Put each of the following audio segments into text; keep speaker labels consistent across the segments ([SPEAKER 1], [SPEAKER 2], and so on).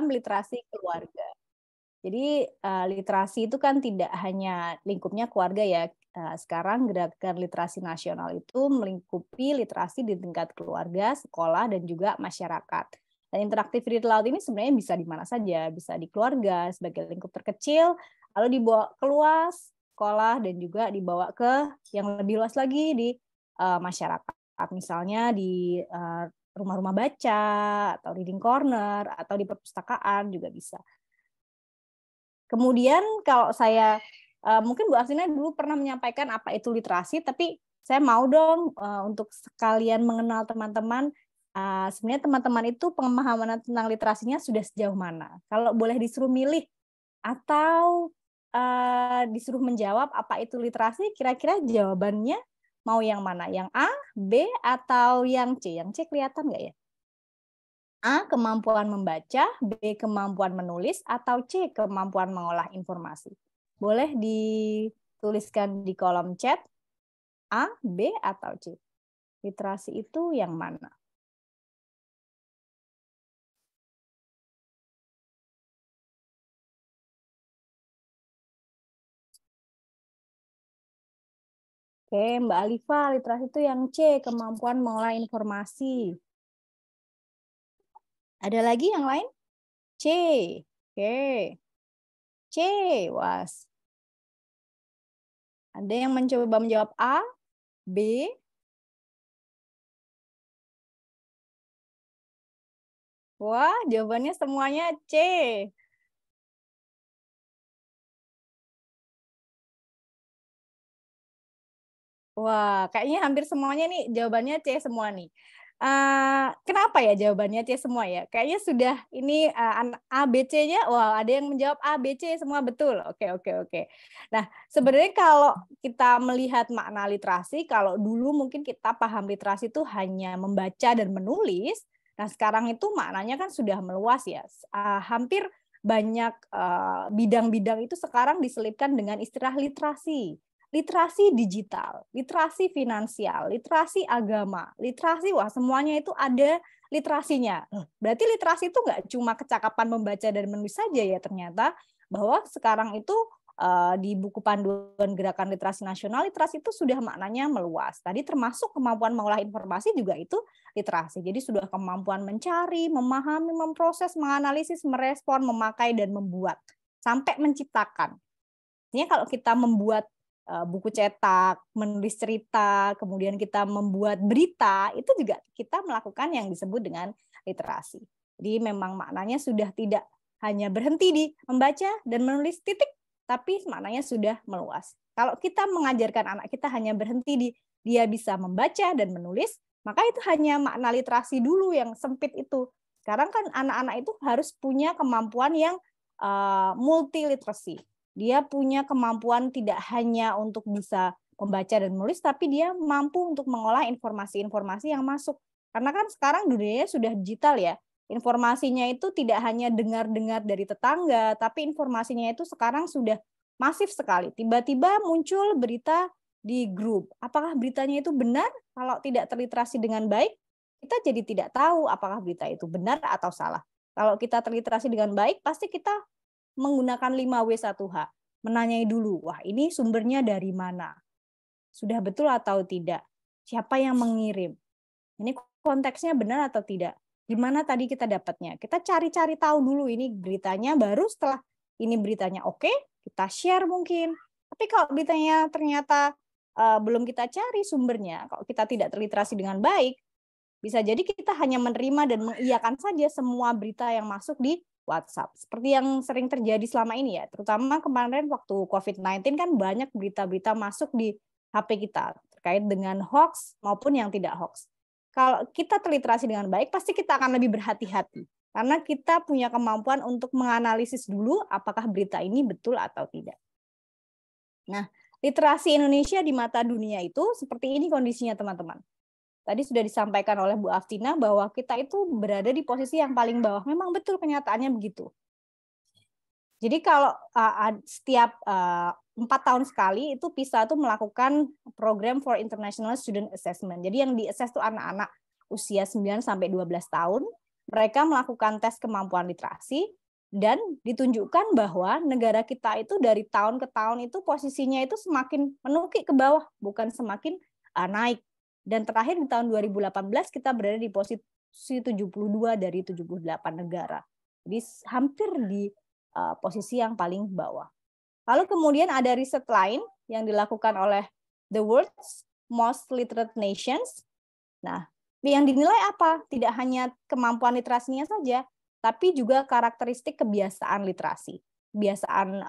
[SPEAKER 1] literasi keluarga. Jadi literasi itu kan tidak hanya lingkupnya keluarga ya. Sekarang gerakan literasi nasional itu melingkupi literasi di tingkat keluarga, sekolah, dan juga masyarakat. Dan interaktivity laut ini sebenarnya bisa di mana saja, bisa di keluarga sebagai lingkup terkecil, lalu dibawa keluar sekolah, dan juga dibawa ke yang lebih luas lagi di masyarakat. Misalnya di rumah-rumah baca, atau reading corner, atau di perpustakaan juga bisa. Kemudian kalau saya, mungkin Bu Afsina dulu pernah menyampaikan apa itu literasi, tapi saya mau dong untuk sekalian mengenal teman-teman, sebenarnya teman-teman itu pemahaman tentang literasinya sudah sejauh mana? Kalau boleh disuruh milih atau disuruh menjawab apa itu literasi, kira-kira jawabannya mau yang mana? Yang A, B, atau yang C? Yang C kelihatan nggak ya? A, kemampuan membaca, B, kemampuan menulis, atau C, kemampuan mengolah informasi. Boleh dituliskan di kolom chat, A, B, atau C. Literasi itu yang mana? Oke, Mbak Alifa, literasi itu yang C, kemampuan mengolah informasi. Ada lagi yang lain? C. Oke. C, was. Ada yang mencoba menjawab A, B? Wah, jawabannya semuanya C. Wah, kayaknya hampir semuanya nih jawabannya C semua nih. Kenapa ya jawabannya C semua ya? Kayaknya sudah ini A, B, C-nya, wah ada yang menjawab A, B, C semua betul. Oke, oke, oke. Nah, sebenarnya kalau kita melihat makna literasi, kalau dulu mungkin kita paham literasi itu hanya membaca dan menulis, nah sekarang itu maknanya kan sudah meluas ya. Hampir banyak bidang-bidang itu sekarang diselipkan dengan istilah literasi. Literasi digital, literasi finansial, literasi agama, literasi, wah semuanya itu ada literasinya. Berarti literasi itu nggak cuma kecakapan membaca dan menulis saja ya ternyata, bahwa sekarang itu di buku panduan Gerakan Literasi Nasional, literasi itu sudah maknanya meluas. Tadi termasuk kemampuan mengolah informasi juga itu literasi. Jadi sudah kemampuan mencari, memahami, memproses, menganalisis, merespon, memakai, dan membuat. Sampai menciptakan. Artinya kalau kita membuat buku cetak, menulis cerita, kemudian kita membuat berita, itu juga kita melakukan yang disebut dengan literasi. Jadi memang maknanya sudah tidak hanya berhenti di membaca dan menulis titik, tapi maknanya sudah meluas. Kalau kita mengajarkan anak kita hanya berhenti di dia bisa membaca dan menulis, maka itu hanya makna literasi dulu yang sempit itu. Sekarang kan anak-anak itu harus punya kemampuan yang multi literasi. Dia punya kemampuan tidak hanya untuk bisa membaca dan menulis, tapi dia mampu untuk mengolah informasi-informasi yang masuk. Karena kan sekarang dunianya sudah digital ya. Informasinya itu tidak hanya dengar-dengar dari tetangga, tapi informasinya itu sekarang sudah masif sekali. Tiba-tiba muncul berita di grup. Apakah beritanya itu benar? Kalau tidak terliterasi dengan baik, kita jadi tidak tahu apakah berita itu benar atau salah. Kalau kita terliterasi dengan baik, pasti kita menggunakan 5W1H. Menanyai dulu, wah ini sumbernya dari mana? Sudah betul atau tidak? Siapa yang mengirim? Ini konteksnya benar atau tidak? Gimana tadi kita dapatnya? Kita cari-cari tahu dulu ini beritanya, baru setelah ini beritanya oke, kita share mungkin. Tapi kalau beritanya ternyata belum kita cari sumbernya, kalau kita tidak terliterasi dengan baik, bisa jadi kita hanya menerima dan mengiyakan saja semua berita yang masuk di WhatsApp. Seperti yang sering terjadi selama ini ya, terutama kemarin waktu COVID-19 kan banyak berita-berita masuk di HP kita terkait dengan hoax maupun yang tidak hoax. Kalau kita terliterasi dengan baik, pasti kita akan lebih berhati-hati. Karena kita punya kemampuan untuk menganalisis dulu apakah berita ini betul atau tidak. Nah, literasi Indonesia di mata dunia itu seperti ini kondisinya teman-teman. Tadi sudah disampaikan oleh Bu Aftina bahwa kita itu berada di posisi yang paling bawah. Memang betul kenyataannya begitu. Jadi kalau setiap 4 tahun sekali itu PISA itu melakukan program for International Student Assessment. Jadi yang di-assess itu anak-anak usia 9 sampai 12 tahun. Mereka melakukan tes kemampuan literasi dan ditunjukkan bahwa negara kita itu dari tahun ke tahun itu posisinya itu semakin menukik ke bawah, bukan semakin naik. Dan terakhir di tahun 2018 kita berada di posisi 72 dari 78 negara. Jadi hampir di posisi yang paling bawah. Lalu kemudian ada riset lain yang dilakukan oleh The World's Most Literate Nations. Nah, yang dinilai apa? Tidak hanya kemampuan literasinya saja, tapi juga karakteristik kebiasaan literasi. Kebiasaan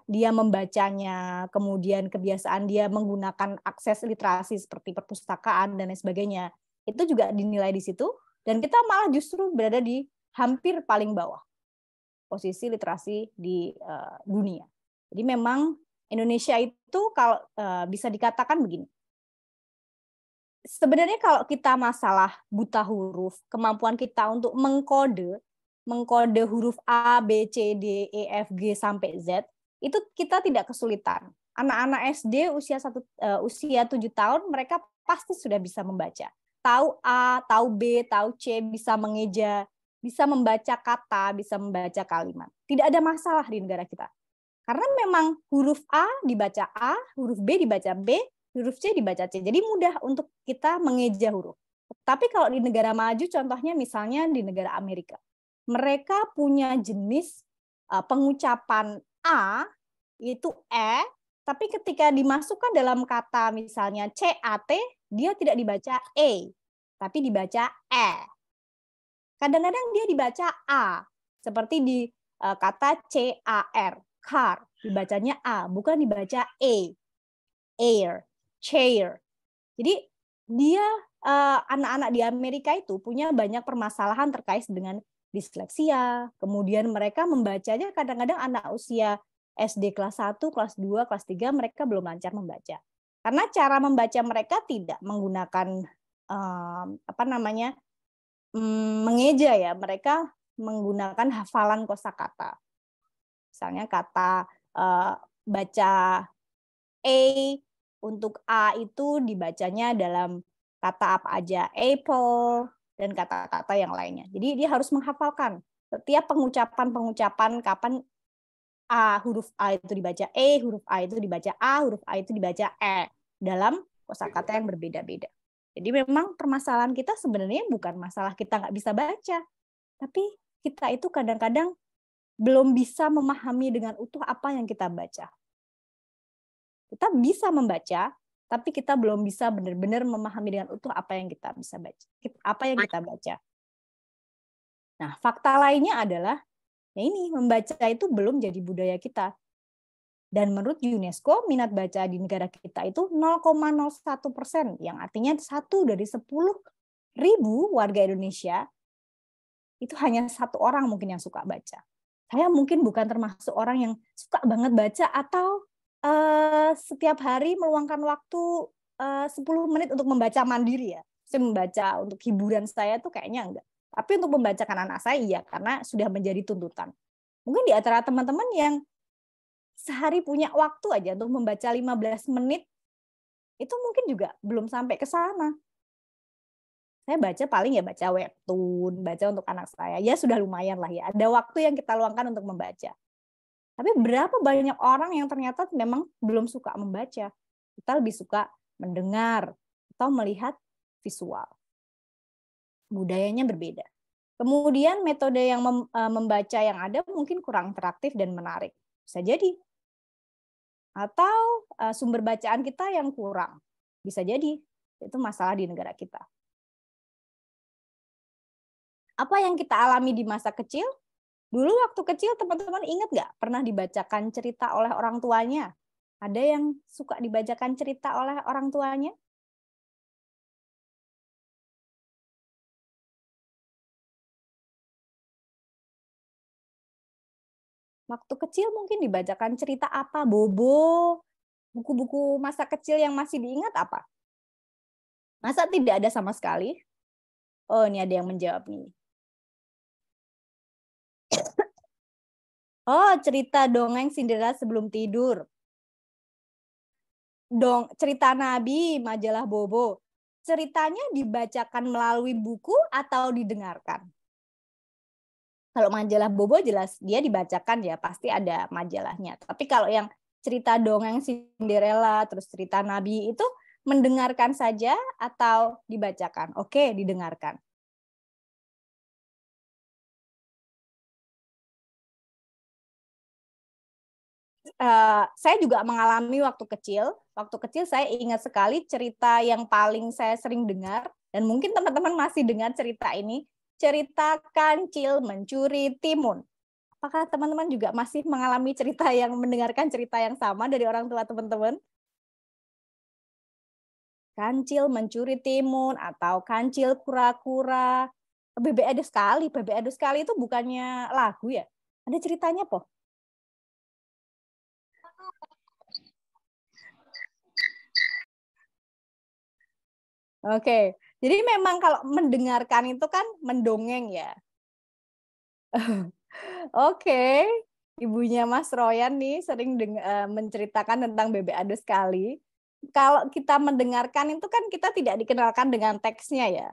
[SPEAKER 1] dia membacanya, kemudian kebiasaan dia menggunakan akses literasi seperti perpustakaan dan lain sebagainya. Itu juga dinilai di situ, dan kita malah justru berada di hampir paling bawah posisi literasi di dunia. Jadi memang Indonesia itu kalau bisa dikatakan begini. Sebenarnya kalau kita masalah buta huruf, kemampuan kita untuk mengkode huruf A, B, C, D, E, F, G sampai Z, itu kita tidak kesulitan. Anak-anak SD usia 7 tahun mereka pasti sudah bisa membaca. Tahu A, tahu B, tahu C, bisa mengeja, bisa membaca kata, bisa membaca kalimat. Tidak ada masalah di negara kita. Karena memang huruf A dibaca A, huruf B dibaca B, huruf C dibaca C. Jadi mudah untuk kita mengeja huruf. Tapi kalau di negara maju, contohnya misalnya di negara Amerika, mereka punya jenis pengucapan A itu E, tapi ketika dimasukkan dalam kata misalnya CAT, dia tidak dibaca E, tapi dibaca E. Kadang-kadang dia dibaca A, seperti di kata CAR, car, dibacanya A, bukan dibaca E, air, chair. Jadi dia anak-anak di Amerika itu punya banyak permasalahan terkait dengan disleksia, kemudian mereka membacanya kadang-kadang anak usia SD kelas 1, kelas 2, kelas 3 mereka belum lancar membaca. Karena cara membaca mereka tidak menggunakan mengeja ya, mereka menggunakan hafalan kosakata. Misalnya kata baca A, untuk A itu dibacanya dalam kata apa aja, apple, dan kata-kata yang lainnya. Jadi dia harus menghafalkan setiap pengucapan kapan huruf A itu dibaca E, huruf A itu dibaca A, huruf A itu dibaca E, dalam kosakata yang berbeda-beda. Jadi memang permasalahan kita sebenarnya bukan masalah kita nggak bisa baca, tapi kita itu kadang-kadang belum bisa memahami dengan utuh apa yang kita baca. Kita bisa membaca, tapi kita belum bisa benar-benar memahami dengan utuh apa yang kita bisa baca, apa yang kita baca. Nah, fakta lainnya adalah ya ini membaca itu belum jadi budaya kita. Dan menurut UNESCO, minat baca di negara kita itu 0,01%, yang artinya 1 dari 10.000 warga Indonesia, itu hanya 1 orang mungkin yang suka baca. Saya mungkin bukan termasuk orang yang suka banget baca atau setiap hari meluangkan waktu 10 menit untuk membaca mandiri ya. Saya membaca untuk hiburan saya tuh kayaknya enggak. Tapi untuk membacakan anak saya iya, karena sudah menjadi tuntutan. Mungkin di antara teman-teman yang sehari punya waktu aja untuk membaca 15 menit, itu mungkin juga belum sampai ke sana. Saya baca paling ya baca webtoon, baca untuk anak saya. Ya sudah lumayan lah ya, ada waktu yang kita luangkan untuk membaca. Tapi berapa banyak orang yang ternyata memang belum suka membaca. Kita lebih suka mendengar atau melihat visual. Budayanya berbeda. Kemudian metode yang membaca yang ada mungkin kurang interaktif dan menarik. Bisa jadi. Atau sumber bacaan kita yang kurang. Bisa jadi. Itu masalah di negara kita. Apa yang kita alami di masa kecil? Dulu waktu kecil teman-teman ingat nggak pernah dibacakan cerita oleh orang tuanya? Ada yang suka dibacakan cerita oleh orang tuanya? Waktu kecil mungkin dibacakan cerita apa? Bobo, buku-buku masa kecil yang masih diingat apa? Masa tidak ada sama sekali? Oh, ini ada yang menjawab nih. Oh, cerita dongeng Cinderella sebelum tidur. Cerita Nabi, majalah Bobo. Ceritanya dibacakan melalui buku atau didengarkan? Kalau majalah Bobo jelas dia dibacakan ya, pasti ada majalahnya. Tapi kalau yang cerita dongeng Cinderella, terus cerita Nabi itu mendengarkan saja atau dibacakan? Oke, didengarkan. Saya juga mengalami waktu kecil. Waktu kecil saya ingat sekali cerita yang paling saya sering dengar, dan mungkin teman-teman masih dengar cerita ini, cerita Kancil Mencuri Timun. Apakah teman-teman juga masih mengalami cerita yang mendengarkan cerita yang sama dari orang tua teman-teman? Kancil Mencuri Timun atau Kancil Kura-kura. Bebek Ado Sekali. Bebek Ado Sekali itu bukannya lagu ya? Ada ceritanya, Po? Oke, jadi memang kalau mendengarkan itu kan mendongeng ya. Oke, ibunya Mas Royan nih sering menceritakan tentang Bebek Ado Sekali. Kalau kita mendengarkan itu kan kita tidak dikenalkan dengan teksnya ya.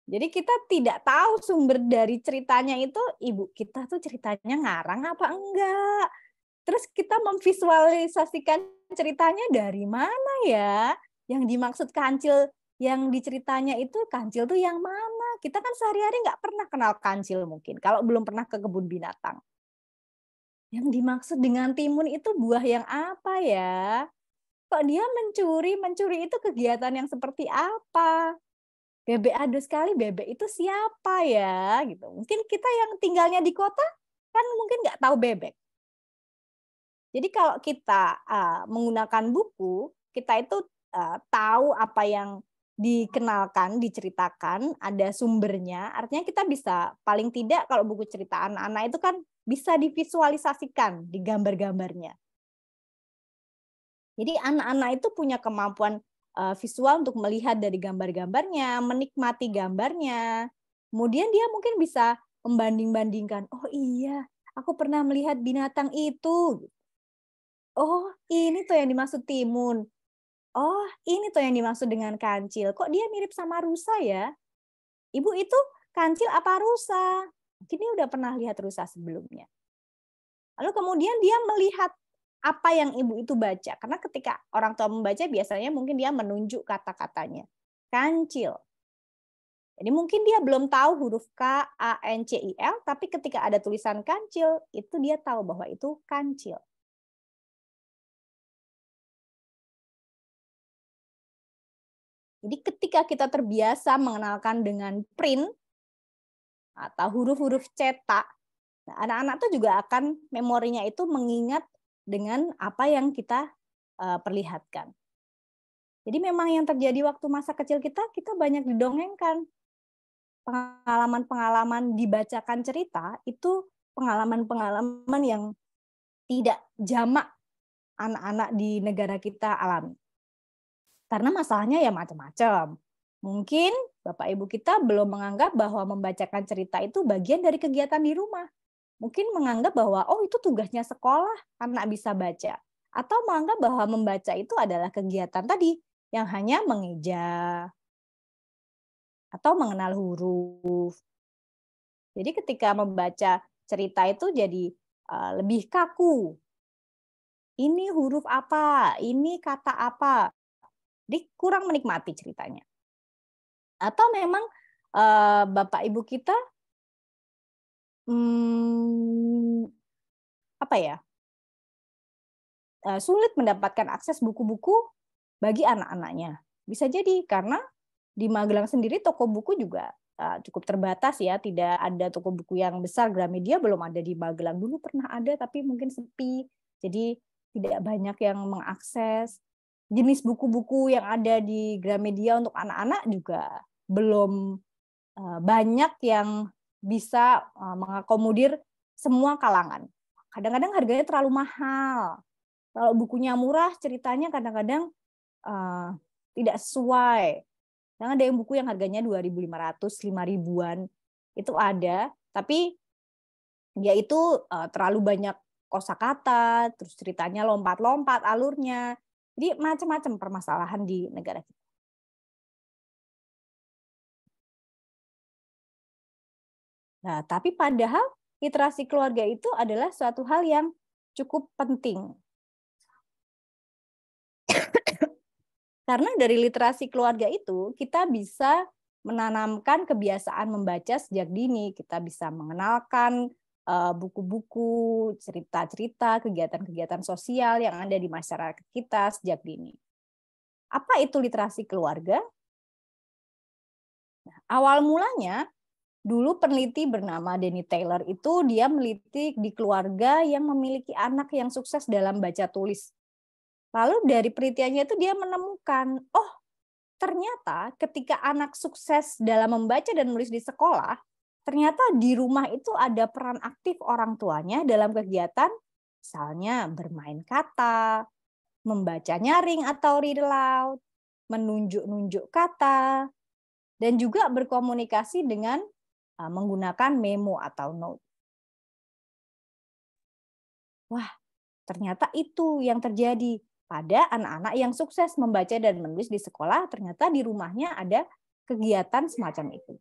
[SPEAKER 1] Jadi kita tidak tahu sumber dari ceritanya itu ibu kita tuh ceritanya ngarang apa enggak. Terus kita memvisualisasikan ceritanya dari mana ya? Yang dimaksud kancil yang diceritanya itu kancil tuh yang mana? Kita kan sehari-hari nggak pernah kenal kancil mungkin kalau belum pernah ke kebun binatang. Yang dimaksud dengan timun itu buah yang apa ya? Kok dia mencuri? Mencuri itu kegiatan yang seperti apa? Bebek Ado Sekali, bebek itu siapa ya? Gitu. Mungkin kita yang tinggalnya di kota kan mungkin nggak tahu bebek. Jadi kalau kita menggunakan buku, kita itu tahu apa yang dikenalkan, diceritakan, ada sumbernya. Artinya kita bisa paling tidak kalau buku cerita anak-anak itu kan bisa divisualisasikan di gambar-gambarnya. Jadi anak-anak itu punya kemampuan visual untuk melihat dari gambar-gambarnya, menikmati gambarnya. Kemudian dia mungkin bisa membanding-bandingkan, oh iya, aku pernah melihat binatang itu. Oh, ini tuh yang dimaksud timun. Oh, ini tuh yang dimaksud dengan kancil. Kok dia mirip sama rusa ya? Ibu itu kancil apa rusa? Mungkin dia udah pernah lihat rusa sebelumnya. Lalu kemudian dia melihat apa yang ibu itu baca. Karena ketika orang tua membaca biasanya mungkin dia menunjuk kata-katanya. Kancil. Jadi mungkin dia belum tahu huruf K, A, N, C, I, L, tapi ketika ada tulisan kancil, itu dia tahu bahwa itu kancil. Jadi ketika kita terbiasa mengenalkan dengan print atau huruf-huruf cetak, nah, anak-anak tuh juga akan memorinya itu mengingat dengan apa yang kita perlihatkan. Jadi memang yang terjadi waktu masa kecil kita banyak didongengkan. Pengalaman-pengalaman dibacakan cerita itu pengalaman-pengalaman yang tidak jamak anak-anak di negara kita alami. Karena masalahnya ya macam-macam. Mungkin Bapak Ibu kita belum menganggap bahwa membacakan cerita itu bagian dari kegiatan di rumah. Mungkin menganggap bahwa oh itu tugasnya sekolah, anak bisa baca. Atau menganggap bahwa membaca itu adalah kegiatan tadi yang hanya mengeja atau mengenal huruf. Jadi ketika membaca cerita itu jadi lebih kaku. Ini huruf apa? Ini kata apa? Jadi kurang menikmati ceritanya. Atau memang Bapak Ibu kita apa ya? Sulit mendapatkan akses buku-buku bagi anak-anaknya. Bisa jadi karena di Magelang sendiri toko buku juga cukup terbatas ya, tidak ada toko buku yang besar. Gramedia belum ada di Magelang, dulu pernah ada tapi mungkin sepi. Jadi tidak banyak yang mengakses. Jenis buku-buku yang ada di Gramedia untuk anak-anak juga belum banyak yang bisa mengakomodir semua kalangan. Kadang-kadang harganya terlalu mahal. Kalau bukunya murah, ceritanya kadang-kadang tidak sesuai. Kadang ada yang buku yang harganya 2.500, 5.000-an. Itu ada, tapi dia itu terlalu banyak kosakata, terus ceritanya lompat-lompat alurnya. Jadi macam-macam permasalahan di negara kita. Nah, tapi padahal literasi keluarga itu adalah suatu hal yang cukup penting. Karena dari literasi keluarga itu kita bisa menanamkan kebiasaan membaca sejak dini, kita bisa mengenalkan buku-buku, cerita-cerita, kegiatan-kegiatan sosial yang ada di masyarakat kita sejak dini. Apa itu literasi keluarga? Nah, awal mulanya, dulu peneliti bernama Danny Taylor itu dia meliti di keluarga yang memiliki anak yang sukses dalam baca tulis. Lalu dari penelitiannya itu dia menemukan, oh ternyata ketika anak sukses dalam membaca dan menulis di sekolah, ternyata di rumah itu ada peran aktif orang tuanya dalam kegiatan, misalnya bermain kata, membaca nyaring atau read aloud, menunjuk-nunjuk kata, dan juga berkomunikasi dengan menggunakan memo atau note. Wah, ternyata itu yang terjadi pada anak-anak yang sukses membaca dan menulis di sekolah, ternyata di rumahnya ada kegiatan semacam itu.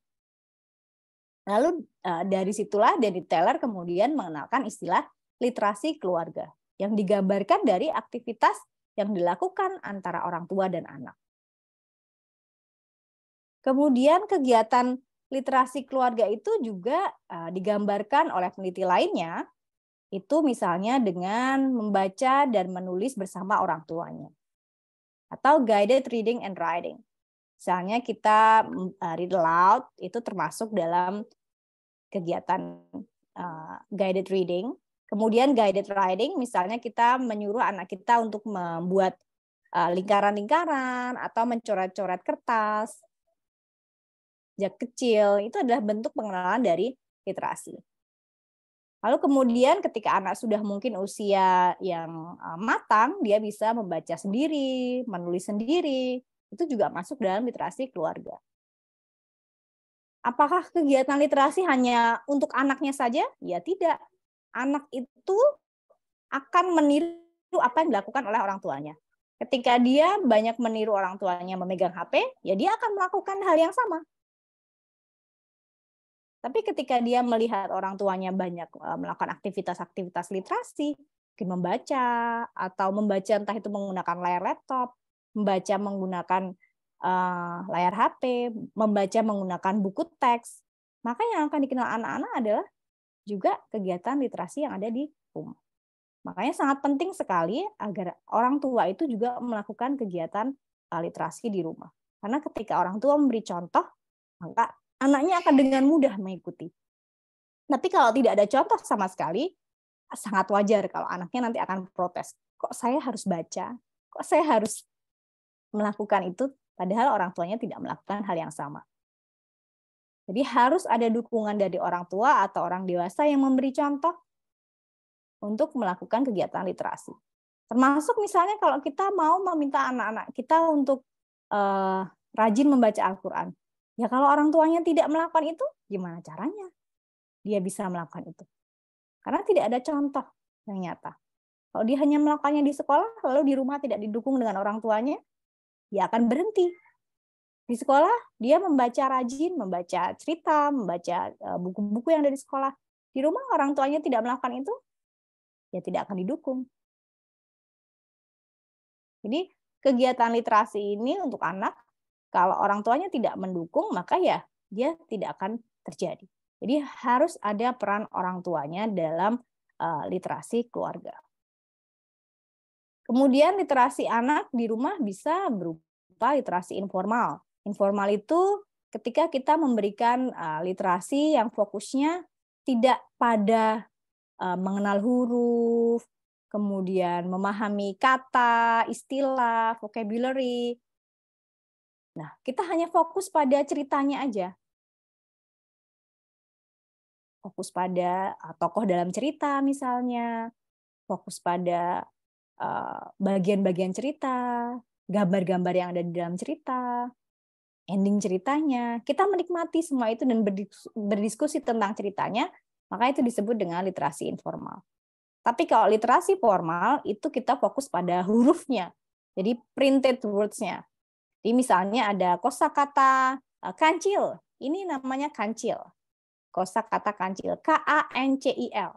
[SPEAKER 1] Lalu dari situlah Danny Taylor kemudian mengenalkan istilah literasi keluarga yang digambarkan dari aktivitas yang dilakukan antara orang tua dan anak. Kemudian kegiatan literasi keluarga itu juga digambarkan oleh peneliti lainnya, itu misalnya dengan membaca dan menulis bersama orang tuanya. Atau guided reading and writing. Misalnya kita read aloud, itu termasuk dalam kegiatan guided reading. Kemudian guided writing, misalnya kita menyuruh anak kita untuk membuat lingkaran-lingkaran atau mencoret-coret kertas, sejak kecil, itu adalah bentuk pengenalan dari literasi. Lalu kemudian ketika anak sudah mungkin usia yang matang, dia bisa membaca sendiri, menulis sendiri, itu juga masuk dalam literasi keluarga. Apakah kegiatan literasi hanya untuk anaknya saja? Ya tidak. Anak itu akan meniru apa yang dilakukan oleh orang tuanya. Ketika dia banyak meniru orang tuanya memegang HP, ya dia akan melakukan hal yang sama. Tapi ketika dia melihat orang tuanya banyak melakukan aktivitas-aktivitas literasi, mungkin membaca, atau membaca entah itu menggunakan layar laptop, membaca menggunakan layar HP, membaca menggunakan buku teks, maka yang akan dikenal anak-anak adalah juga kegiatan literasi yang ada di rumah. Makanya sangat penting sekali agar orang tua itu juga melakukan kegiatan literasi di rumah. Karena ketika orang tua memberi contoh, maka anaknya akan dengan mudah mengikuti. Tapi kalau tidak ada contoh sama sekali, sangat wajar kalau anaknya nanti akan protes. Kok saya harus baca? Kok saya harus melakukan itu? Padahal orang tuanya tidak melakukan hal yang sama. Jadi harus ada dukungan dari orang tua atau orang dewasa yang memberi contoh untuk melakukan kegiatan literasi. Termasuk misalnya kalau kita mau meminta anak-anak kita untuk rajin membaca Al-Quran. Ya kalau orang tuanya tidak melakukan itu, gimana caranya dia bisa melakukan itu? Karena tidak ada contoh yang nyata. Kalau dia hanya melakukannya di sekolah, lalu di rumah tidak didukung dengan orang tuanya, dia akan berhenti. Di sekolah, dia membaca rajin, membaca cerita, membaca buku-buku yang ada di sekolah. Di rumah orang tuanya tidak melakukan itu, ya tidak akan didukung. Jadi kegiatan literasi ini untuk anak, kalau orang tuanya tidak mendukung, maka ya dia tidak akan terjadi. Jadi harus ada peran orang tuanya dalam literasi keluarga. Kemudian literasi anak di rumah bisa berupa literasi informal. Informal itu ketika kita memberikan literasi yang fokusnya tidak pada mengenal huruf, kemudian memahami kata, istilah, vocabulary. Nah, kita hanya fokus pada ceritanya aja. Fokus pada tokoh dalam cerita misalnya, fokus pada bagian-bagian cerita, gambar-gambar yang ada di dalam cerita, ending ceritanya. Kita menikmati semua itu dan berdiskusi tentang ceritanya, maka itu disebut dengan literasi informal. Tapi kalau literasi formal, itu kita fokus pada hurufnya. Jadi printed words-nya. Jadi misalnya ada kosakata kancil, ini namanya kancil. kosakata kancil, KANCIL.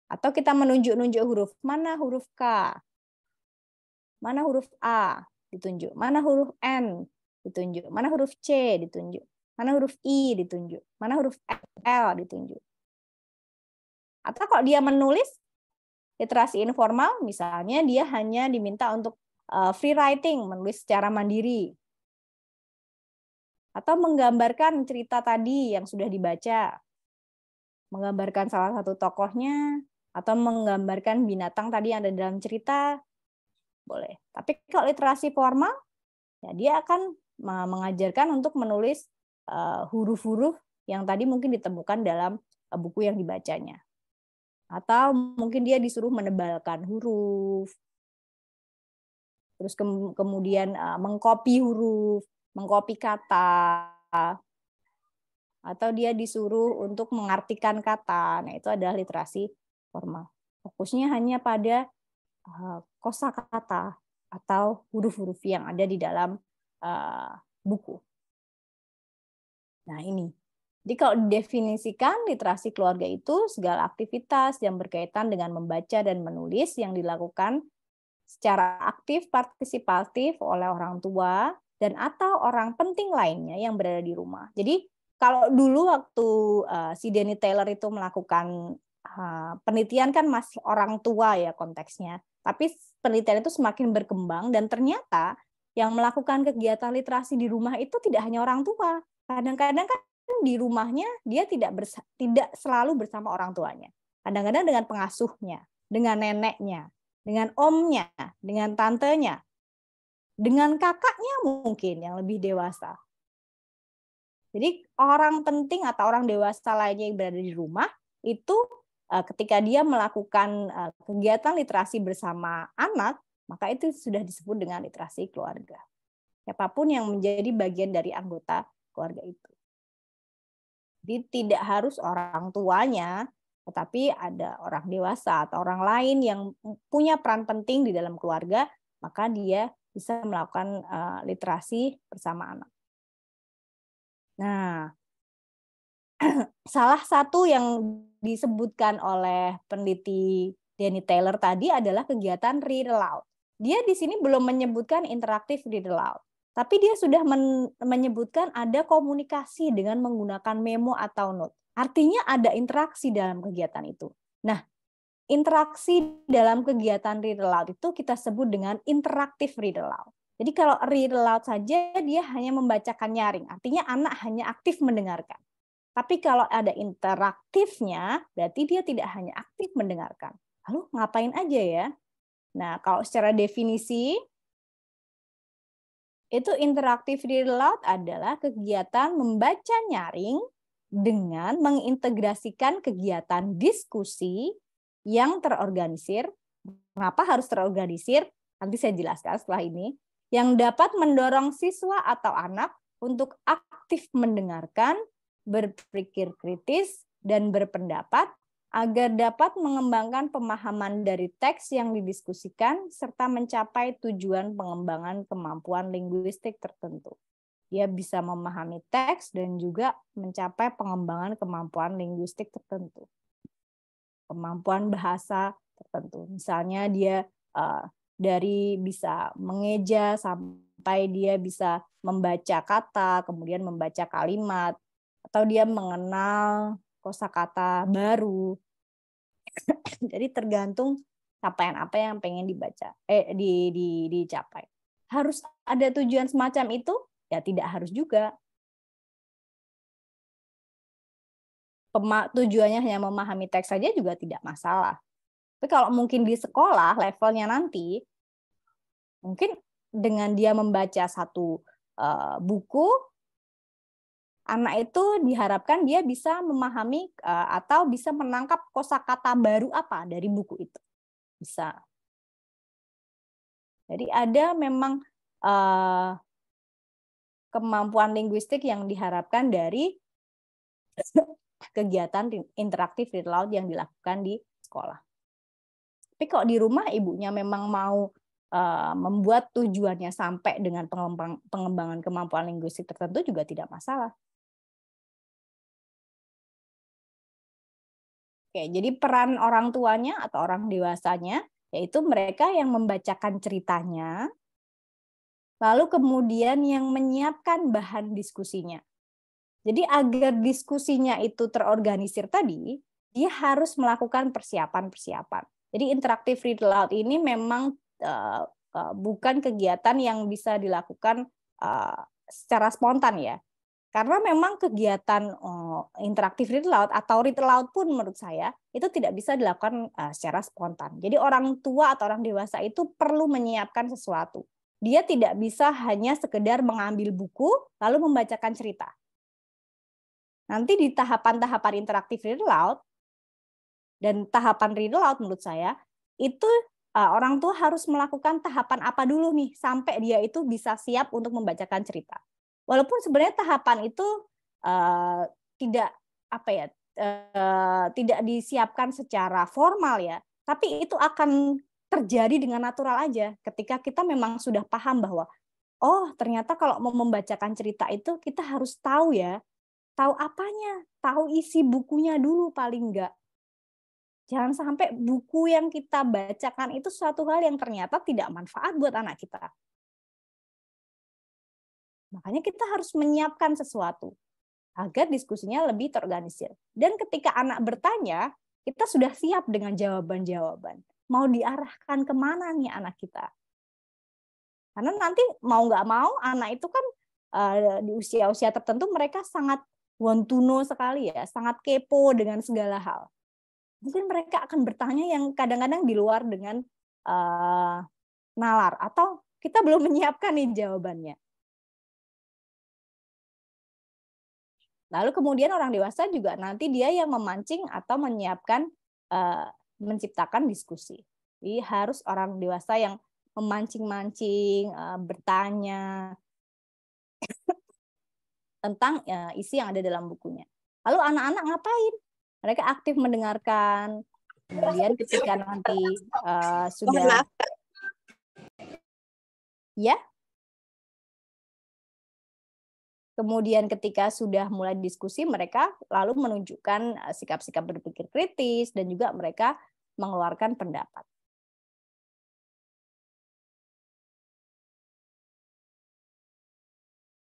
[SPEAKER 1] Atau kita menunjuk-nunjuk huruf, mana huruf K, mana huruf A, ditunjuk, mana huruf N, ditunjuk, mana huruf C, ditunjuk, mana huruf I, ditunjuk, mana huruf L, ditunjuk. Atau kalau dia menulis literasi informal, misalnya dia hanya diminta untuk free writing, menulis secara mandiri. Atau menggambarkan cerita tadi yang sudah dibaca. Menggambarkan salah satu tokohnya, atau menggambarkan binatang tadi yang ada dalam cerita, boleh. Tapi kalau literasi formal, ya dia akan mengajarkan untuk menulis huruf-huruf yang tadi mungkin ditemukan dalam buku yang dibacanya. Atau mungkin dia disuruh menebalkan huruf, terus kemudian mengcopy huruf, mengcopy kata, atau dia disuruh untuk mengartikan kata. Nah, itu adalah literasi formal. Fokusnya hanya pada kosakata atau huruf-huruf yang ada di dalam buku. Nah, ini. Jadi kalau didefinisikan literasi keluarga itu segala aktivitas yang berkaitan dengan membaca dan menulis yang dilakukan secara aktif partisipatif oleh orang tua dan atau orang penting lainnya yang berada di rumah. Jadi kalau dulu waktu si Danny Taylor itu melakukan penelitian kan masih orang tua ya konteksnya. Tapi penelitian itu semakin berkembang dan ternyata yang melakukan kegiatan literasi di rumah itu tidak hanya orang tua. Kadang-kadang kan di rumahnya dia tidak selalu bersama orang tuanya. Kadang-kadang dengan pengasuhnya, dengan neneknya, dengan omnya, dengan tantenya, dengan kakaknya mungkin yang lebih dewasa. Jadi orang penting atau orang dewasa lainnya yang berada di rumah itu ketika dia melakukan kegiatan literasi bersama anak, maka itu sudah disebut dengan literasi keluarga. Siapapun yang menjadi bagian dari anggota keluarga itu. Jadi tidak harus orang tuanya, tetapi ada orang dewasa atau orang lain yang punya peran penting di dalam keluarga, maka dia bisa melakukan literasi bersama anak. Nah, salah satu yang disebutkan oleh peneliti Danny Taylor tadi adalah kegiatan read aloud. Dia di sini belum menyebutkan interaktif read aloud, tapi dia sudah menyebutkan ada komunikasi dengan menggunakan memo atau note. Artinya ada interaksi dalam kegiatan itu. Nah, interaksi dalam kegiatan read aloud itu kita sebut dengan interaktif read aloud. Jadi kalau read aloud saja dia hanya membacakan nyaring, artinya anak hanya aktif mendengarkan. Tapi kalau ada interaktifnya, berarti dia tidak hanya aktif mendengarkan. Lalu ngapain aja ya? Nah, kalau secara definisi, itu interaktif read aloud adalah kegiatan membaca nyaring dengan mengintegrasikan kegiatan diskusi yang terorganisir. Mengapa harus terorganisir? Nanti saya jelaskan setelah ini. Yang dapat mendorong siswa atau anak untuk aktif mendengarkan, berpikir kritis, dan berpendapat agar dapat mengembangkan pemahaman dari teks yang didiskusikan serta mencapai tujuan pengembangan kemampuan linguistik tertentu. Dia bisa memahami teks dan juga mencapai pengembangan kemampuan linguistik tertentu. Kemampuan bahasa tertentu. Misalnya dia dari bisa mengeja sampai dia bisa membaca kata, kemudian membaca kalimat, atau dia mengenal kosakata baru. Jadi tergantung capaian apa yang pengen dibaca, dicapai. Harus ada tujuan semacam itu? Ya tidak harus juga. Tujuannya hanya memahami teks saja juga tidak masalah. Tapi kalau mungkin di sekolah levelnya nanti, mungkin dengan dia membaca satu buku, anak itu diharapkan dia bisa memahami atau bisa menangkap kosakata baru apa dari buku itu. Bisa. Jadi ada memang kemampuan linguistik yang diharapkan dari kegiatan interaktif read aloud yang dilakukan di sekolah. Tapi kalau di rumah ibunya memang mau membuat tujuannya sampai dengan pengembangan kemampuan linguistik tertentu juga tidak masalah. Oke, jadi peran orang tuanya atau orang dewasanya, yaitu mereka yang membacakan ceritanya, lalu kemudian yang menyiapkan bahan diskusinya. Jadi agar diskusinya itu terorganisir tadi, dia harus melakukan persiapan-persiapan. Jadi interactive read aloud ini memang bukan kegiatan yang bisa dilakukan secara spontan ya. Karena memang kegiatan interaktif read aloud atau read aloud pun menurut saya itu tidak bisa dilakukan secara spontan. Jadi orang tua atau orang dewasa itu perlu menyiapkan sesuatu. Dia tidak bisa hanya sekedar mengambil buku lalu membacakan cerita. Nanti di tahapan-tahapan interaktif read aloud dan tahapan read aloud menurut saya itu orang tua harus melakukan tahapan apa dulu nih sampai dia itu bisa siap untuk membacakan cerita. Walaupun sebenarnya tahapan itu tidak tidak disiapkan secara formal ya, tapi itu akan terjadi dengan natural aja ketika kita memang sudah paham bahwa oh ternyata kalau mau membacakan cerita itu kita harus tahu ya, tahu apanya, tahu isi bukunya dulu paling enggak. Jangan sampai buku yang kita bacakan itu suatu hal yang ternyata tidak manfaat buat anak kita. Makanya kita harus menyiapkan sesuatu agar diskusinya lebih terorganisir. Dan ketika anak bertanya, kita sudah siap dengan jawaban-jawaban. Mau diarahkan kemana nih anak kita? Karena nanti mau nggak mau anak itu kan di usia-usia tertentu mereka sangat want to know sekali ya, sangat kepo dengan segala hal. Mungkin mereka akan bertanya yang kadang-kadang di luar dengan nalar atau kita belum menyiapkan nih jawabannya. Lalu kemudian orang dewasa juga nanti dia yang memancing atau menyiapkan, menciptakan diskusi. Jadi harus orang dewasa yang memancing-mancing, bertanya tentang isi yang ada dalam bukunya. Lalu anak-anak ngapain? Mereka aktif mendengarkan. Kemudian ketika nanti sudah, ya. Kemudian ketika sudah mulai diskusi, mereka lalu menunjukkan sikap-sikap berpikir kritis dan juga mereka mengeluarkan pendapat.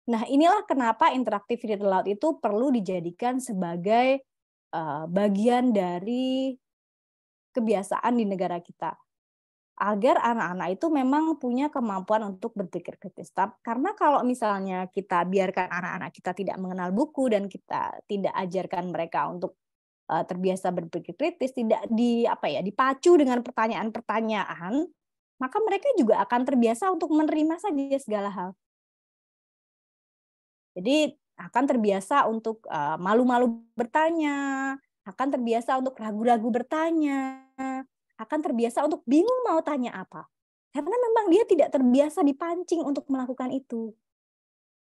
[SPEAKER 1] Nah, inilah kenapa interaktif read aloud itu perlu dijadikan sebagai bagian dari kebiasaan di negara kita. Agar anak-anak itu memang punya kemampuan untuk berpikir kritis. Karena kalau misalnya kita biarkan anak-anak kita tidak mengenal buku dan kita tidak ajarkan mereka untuk terbiasa berpikir kritis, tidak dipacu dengan pertanyaan-pertanyaan, maka mereka juga akan terbiasa untuk menerima saja segala hal. Jadi akan terbiasa untuk malu-malu bertanya, akan terbiasa untuk ragu-ragu bertanya, akan terbiasa untuk bingung mau tanya apa. Karena memang dia tidak terbiasa dipancing untuk melakukan itu.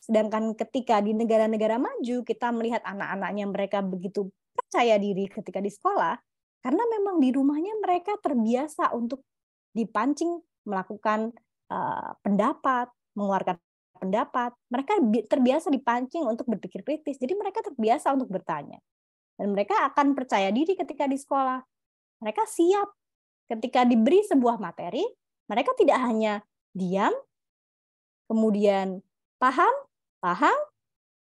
[SPEAKER 1] Sedangkan ketika di negara-negara maju, kita melihat anak-anaknya mereka begitu percaya diri ketika di sekolah, karena memang di rumahnya mereka terbiasa untuk dipancing melakukan pendapat, mengeluarkan pendapat. Mereka terbiasa dipancing untuk berpikir kritis, jadi mereka terbiasa untuk bertanya. Dan mereka akan percaya diri ketika di sekolah. Mereka siap ketika diberi sebuah materi, mereka tidak hanya diam, kemudian paham,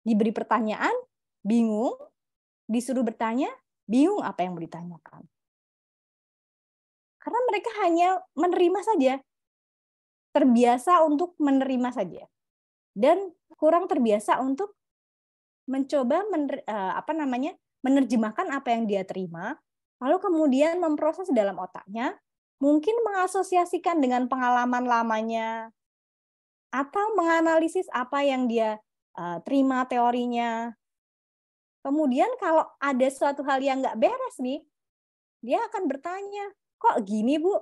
[SPEAKER 1] diberi pertanyaan, bingung, disuruh bertanya, bingung apa yang mau ditanyakan. Karena mereka hanya menerima saja, terbiasa untuk menerima saja, dan kurang terbiasa untuk mencoba menerjemahkan apa yang dia terima, lalu kemudian memproses dalam otaknya, mungkin mengasosiasikan dengan pengalaman lamanya, atau menganalisis apa yang dia terima teorinya. Kemudian kalau ada suatu hal yang nggak beres nih, dia akan bertanya, kok gini Bu?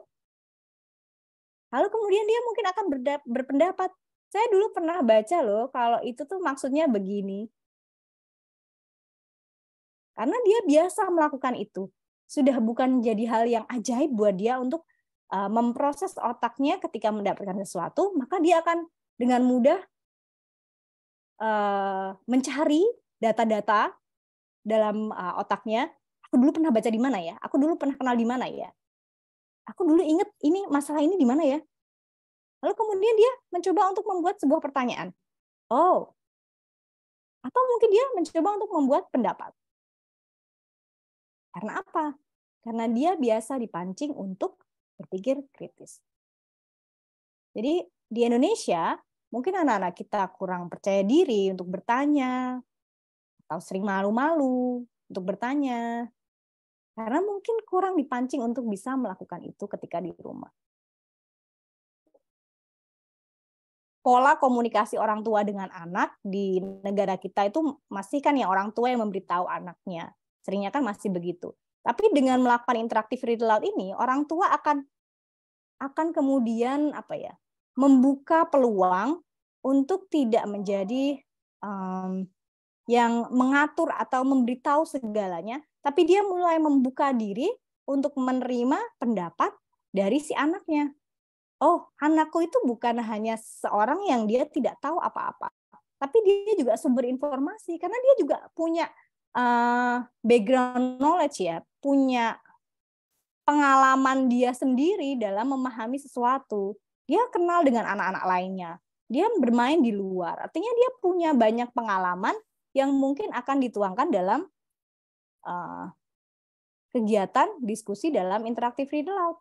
[SPEAKER 1] Lalu kemudian dia mungkin akan berpendapat, saya dulu pernah baca loh kalau itu tuh maksudnya begini. Karena dia biasa melakukan itu. Sudah bukan jadi hal yang ajaib buat dia untuk memproses otaknya ketika mendapatkan sesuatu, maka dia akan dengan mudah mencari data-data dalam otaknya, aku dulu pernah baca di mana ya? Aku dulu pernah kenal di mana ya? Aku dulu inget ini masalah ini di mana ya? Lalu kemudian dia mencoba untuk membuat sebuah pertanyaan. Oh, atau mungkin dia mencoba untuk membuat pendapat. Karena apa? Karena dia biasa dipancing untuk berpikir kritis. Jadi di Indonesia, mungkin anak-anak kita kurang percaya diri untuk bertanya, atau sering malu-malu untuk bertanya, karena mungkin kurang dipancing untuk bisa melakukan itu ketika di rumah. Pola komunikasi orang tua dengan anak di negara kita itu masih kan ya orang tua yang memberitahu anaknya. Seringnya kan masih begitu. Tapi dengan melakukan interaktif read aloud ini, orang tua akan kemudian membuka peluang untuk tidak menjadi yang mengatur atau memberitahu segalanya, tapi dia mulai membuka diri untuk menerima pendapat dari si anaknya. Oh, anakku itu bukan hanya seorang yang dia tidak tahu apa-apa, tapi dia juga sumber informasi karena dia juga punya background knowledge ya, punya pengalaman dia sendiri dalam memahami sesuatu. Dia kenal dengan anak-anak lainnya. Dia bermain di luar. Artinya dia punya banyak pengalaman yang mungkin akan dituangkan dalam kegiatan diskusi dalam interactive read aloud.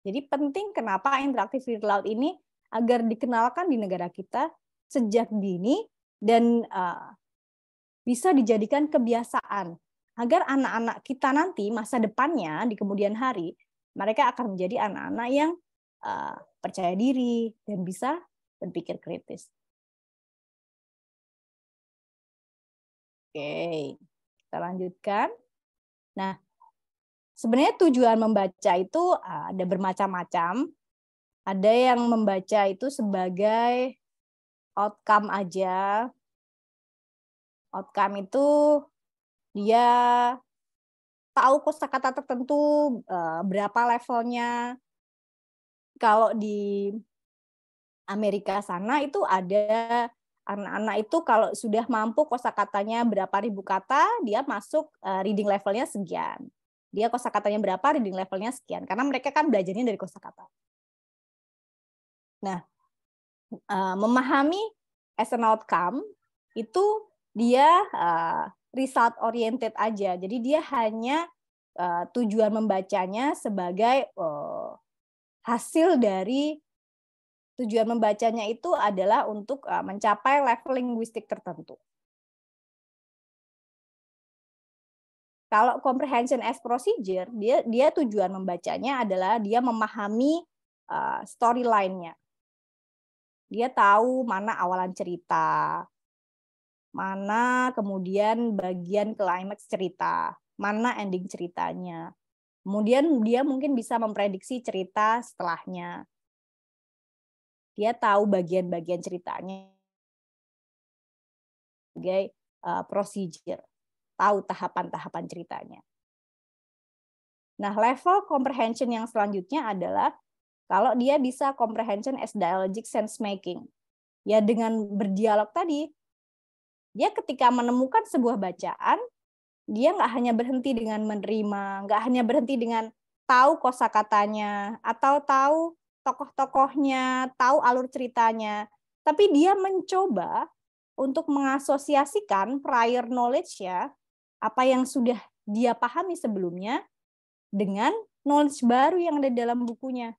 [SPEAKER 1] Jadi penting kenapa interactive read aloud ini agar dikenalkan di negara kita sejak dini dan bisa dijadikan kebiasaan agar anak-anak kita nanti masa depannya di kemudian hari mereka akan menjadi anak-anak yang percaya diri dan bisa berpikir kritis. Oke, kita lanjutkan. Nah, sebenarnya tujuan membaca itu ada bermacam-macam. Ada yang membaca itu sebagai outcome aja. Outcome itu dia tahu kosakata tertentu berapa levelnya. Kalau di Amerika sana itu ada anak-anak itu kalau sudah mampu kosakatanya berapa ribu kata, dia masuk reading levelnya sekian. Dia kosakatanya berapa, reading levelnya sekian. Karena mereka kan belajarnya dari kosakata. Nah, memahami as an outcome itu dia result oriented aja. Jadi dia hanya tujuan membacanya sebagai hasil dari tujuan membacanya itu adalah untuk mencapai level linguistik tertentu. Kalau comprehension as procedure, dia tujuan membacanya adalah dia memahami storyline-nya. Dia tahu mana awalan cerita, mana kemudian bagian klimaks cerita, mana ending ceritanya. Kemudian dia mungkin bisa memprediksi cerita setelahnya. Dia tahu bagian-bagian ceritanya sebagai procedure, tahu tahapan-tahapan ceritanya. Nah, level comprehension yang selanjutnya adalah kalau dia bisa comprehension as dialogic sense making. Ya dengan berdialog tadi, dia ketika menemukan sebuah bacaan, dia nggak hanya berhenti dengan menerima, nggak hanya berhenti dengan tahu kosakatanya atau tahu tokoh-tokohnya, tahu alur ceritanya, tapi dia mencoba untuk mengasosiasikan prior knowledge-nya, apa yang sudah dia pahami sebelumnya, dengan knowledge baru yang ada di dalam bukunya.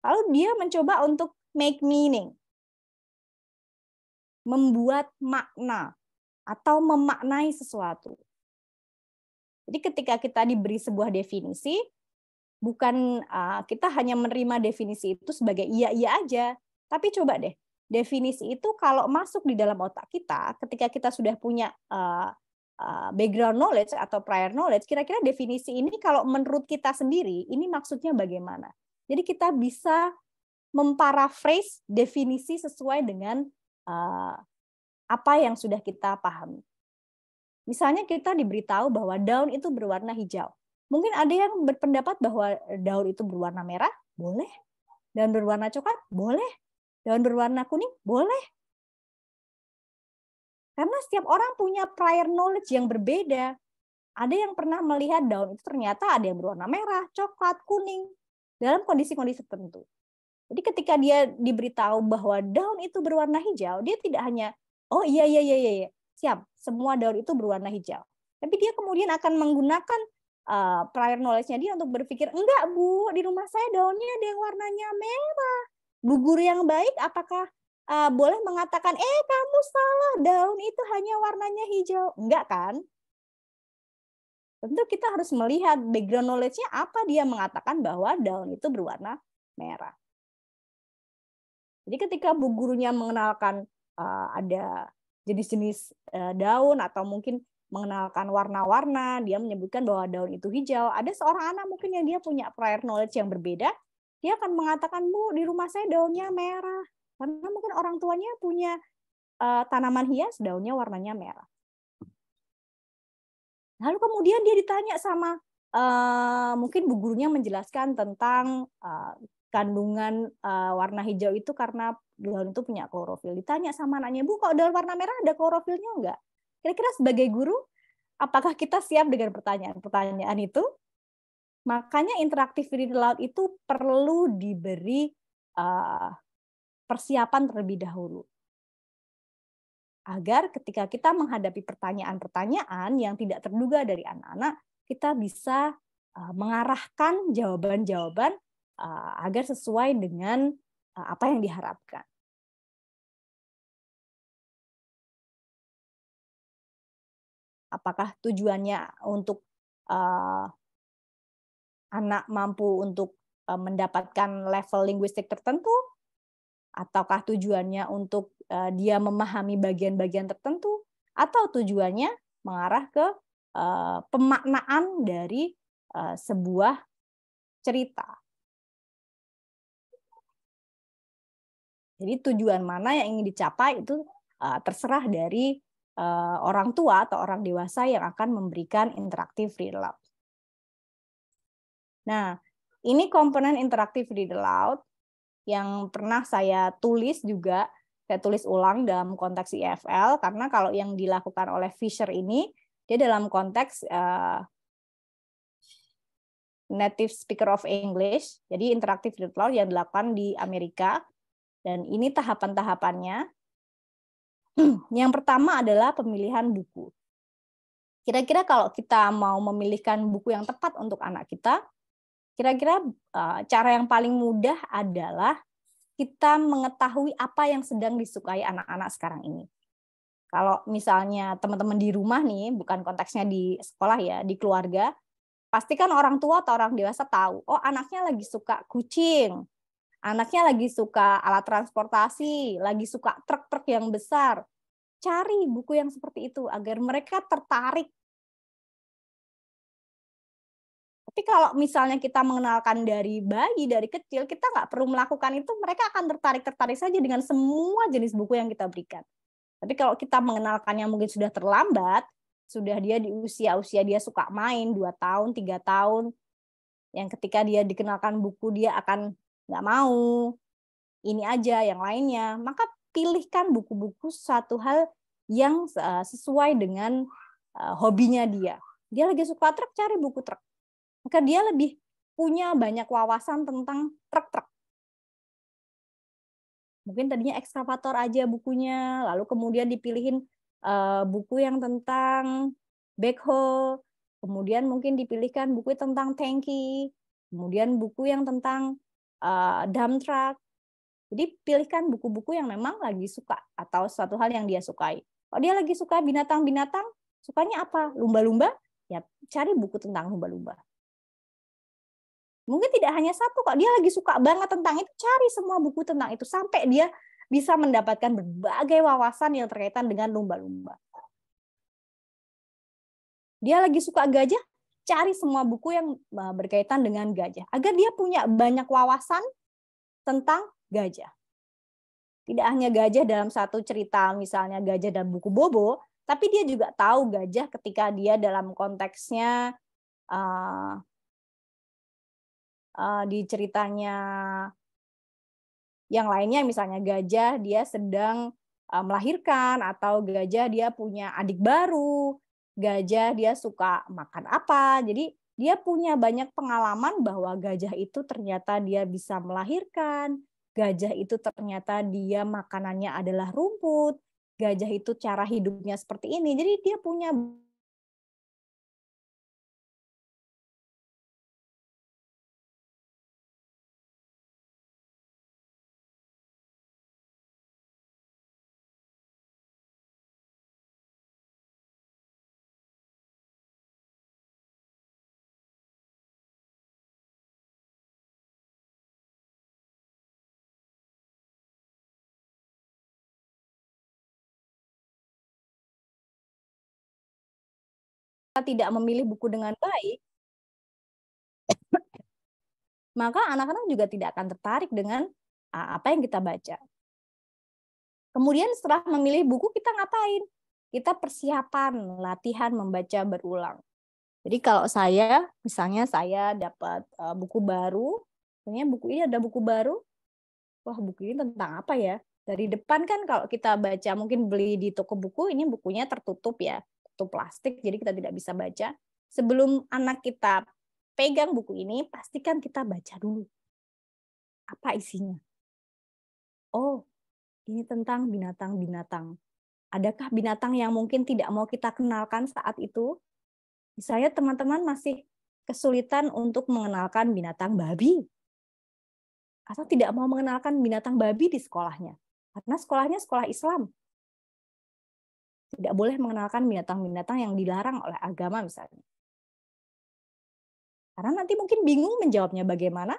[SPEAKER 1] Lalu dia mencoba untuk make meaning, membuat makna, atau memaknai sesuatu. Jadi ketika kita diberi sebuah definisi, bukan kita hanya menerima definisi itu sebagai iya-iya aja, tapi coba deh, definisi itu kalau masuk di dalam otak kita, ketika kita sudah punya background knowledge atau prior knowledge, kira-kira definisi ini kalau menurut kita sendiri, ini maksudnya bagaimana? Jadi kita bisa memparaphrase definisi sesuai dengan apa yang sudah kita pahami. Misalnya kita diberitahu bahwa daun itu berwarna hijau. Mungkin ada yang berpendapat bahwa daun itu berwarna merah, boleh. Daun berwarna coklat, boleh. Daun berwarna kuning, boleh. Karena setiap orang punya prior knowledge yang berbeda. Ada yang pernah melihat daun itu ternyata ada yang berwarna merah, coklat, kuning dalam kondisi-kondisi tertentu. Jadi ketika dia diberitahu bahwa daun itu berwarna hijau, dia tidak hanya, oh iya, siap, semua daun itu berwarna hijau. Tapi dia kemudian akan menggunakan prior knowledge-nya dia untuk berpikir, enggak Bu, di rumah saya daunnya ada yang warnanya merah. Bu guru yang baik apakah boleh mengatakan, kamu salah, daun itu hanya warnanya hijau. Enggak kan? Tentu kita harus melihat background knowledge-nya apa dia mengatakan bahwa daun itu berwarna merah. Jadi ketika bu gurunya mengenalkan ada jenis-jenis daun atau mungkin mengenalkan warna-warna, dia menyebutkan bahwa daun itu hijau. Ada seorang anak mungkin yang dia punya prior knowledge yang berbeda, dia akan mengatakan, Bu, di rumah saya daunnya merah. Karena mungkin orang tuanya punya tanaman hias, daunnya warnanya merah. Lalu kemudian dia ditanya sama, mungkin bu gurunya menjelaskan tentang kandungan warna hijau itu karena daun itu punya klorofil. Ditanya sama anaknya, Bu, kok daun warna merah ada klorofilnya enggak? Kira-kira sebagai guru, apakah kita siap dengan pertanyaan-pertanyaan itu? Makanya interaktif read aloud itu perlu diberi persiapan terlebih dahulu. Agar ketika kita menghadapi pertanyaan-pertanyaan yang tidak terduga dari anak-anak, kita bisa mengarahkan jawaban-jawaban agar sesuai dengan apa yang diharapkan. Apakah tujuannya untuk anak mampu untuk mendapatkan level linguistik tertentu? Ataukah tujuannya untuk dia memahami bagian-bagian tertentu? Atau tujuannya mengarah ke pemaknaan dari sebuah cerita? Jadi tujuan mana yang ingin dicapai itu terserah dari orang tua atau orang dewasa yang akan memberikan interaktif read aloud. Nah, ini komponen interaktif read aloud yang pernah saya tulis juga, saya tulis ulang dalam konteks IFL, karena kalau yang dilakukan oleh Fisher ini, dia dalam konteks native speaker of English, jadi interaktif read aloud yang dilakukan di Amerika, dan ini tahapan-tahapannya. Yang pertama adalah pemilihan buku. Kira-kira kalau kita mau memilihkan buku yang tepat untuk anak kita, kira-kira cara yang paling mudah adalah kita mengetahui apa yang sedang disukai anak-anak sekarang ini. Kalau misalnya teman-teman di rumah nih, bukan konteksnya di sekolah ya, di keluarga, pastikan orang tua atau orang dewasa tahu, oh anaknya lagi suka kucing, anaknya lagi suka alat transportasi, lagi suka truk-truk yang besar. Cari buku yang seperti itu agar mereka tertarik. Tapi kalau misalnya kita mengenalkan dari bayi, dari kecil, kita nggak perlu melakukan itu, mereka akan tertarik-tertarik saja dengan semua jenis buku yang kita berikan. Tapi kalau kita mengenalkannya mungkin sudah terlambat, sudah dia di usia-usia dia suka main, 2 tahun, 3 tahun, yang ketika dia dikenalkan buku, dia akan nggak mau, ini aja, yang lainnya. Maka pilihkan buku-buku satu hal yang sesuai dengan hobinya dia. Dia lagi suka truk, cari buku truk. Maka dia lebih punya banyak wawasan tentang truk-truk. Mungkin tadinya ekskavator aja bukunya, lalu kemudian dipilihin buku yang tentang backhoe, kemudian mungkin dipilihkan buku tentang tangki, kemudian buku yang tentang dump truck. Jadi pilihkan buku-buku yang memang lagi suka atau suatu hal yang dia sukai. Kalau dia lagi suka binatang-binatang, sukanya apa? Lumba-lumba? Ya cari buku tentang lumba-lumba. Mungkin tidak hanya satu kok, dia lagi suka banget tentang itu, cari semua buku tentang itu sampai dia bisa mendapatkan berbagai wawasan yang terkaitan dengan lumba-lumba. Dia lagi suka gajah, cari semua buku yang berkaitan dengan gajah agar dia punya banyak wawasan tentang gajah. Tidak hanya gajah dalam satu cerita, misalnya gajah dalam buku Bobo, tapi dia juga tahu gajah ketika dia dalam konteksnya di ceritanya yang lainnya, misalnya gajah dia sedang melahirkan atau gajah dia punya adik baru. gajah dia suka makan apa. Jadi dia punya banyak pengalaman bahwa gajah itu ternyata dia bisa melahirkan, gajah itu ternyata dia makanannya adalah rumput, gajah itu cara hidupnya seperti ini. Jadi dia punya tidak memilih buku dengan baik, maka anak-anak juga tidak akan tertarik dengan apa yang kita baca. Kemudian setelah memilih buku kita ngapain? Kita persiapan, latihan membaca berulang. Jadi kalau saya, misalnya saya dapat buku baru, misalnya buku ini ada buku baru, wah buku ini tentang apa ya? Dari depan kan kalau kita baca, mungkin beli di toko buku, ini bukunya tertutup ya, tutup plastik, jadi kita tidak bisa baca. Sebelum anak kita pegang buku ini, pastikan kita baca dulu. Apa isinya? Oh, ini tentang binatang-binatang. Adakah binatang yang mungkin tidak mau kita kenalkan saat itu? Misalnya teman-teman masih kesulitan untuk mengenalkan binatang babi. Atau tidak mau mengenalkan binatang babi di sekolahnya. Karena sekolahnya sekolah Islam. Tidak boleh mengenalkan binatang-binatang yang dilarang oleh agama misalnya. Karena nanti mungkin bingung menjawabnya bagaimana,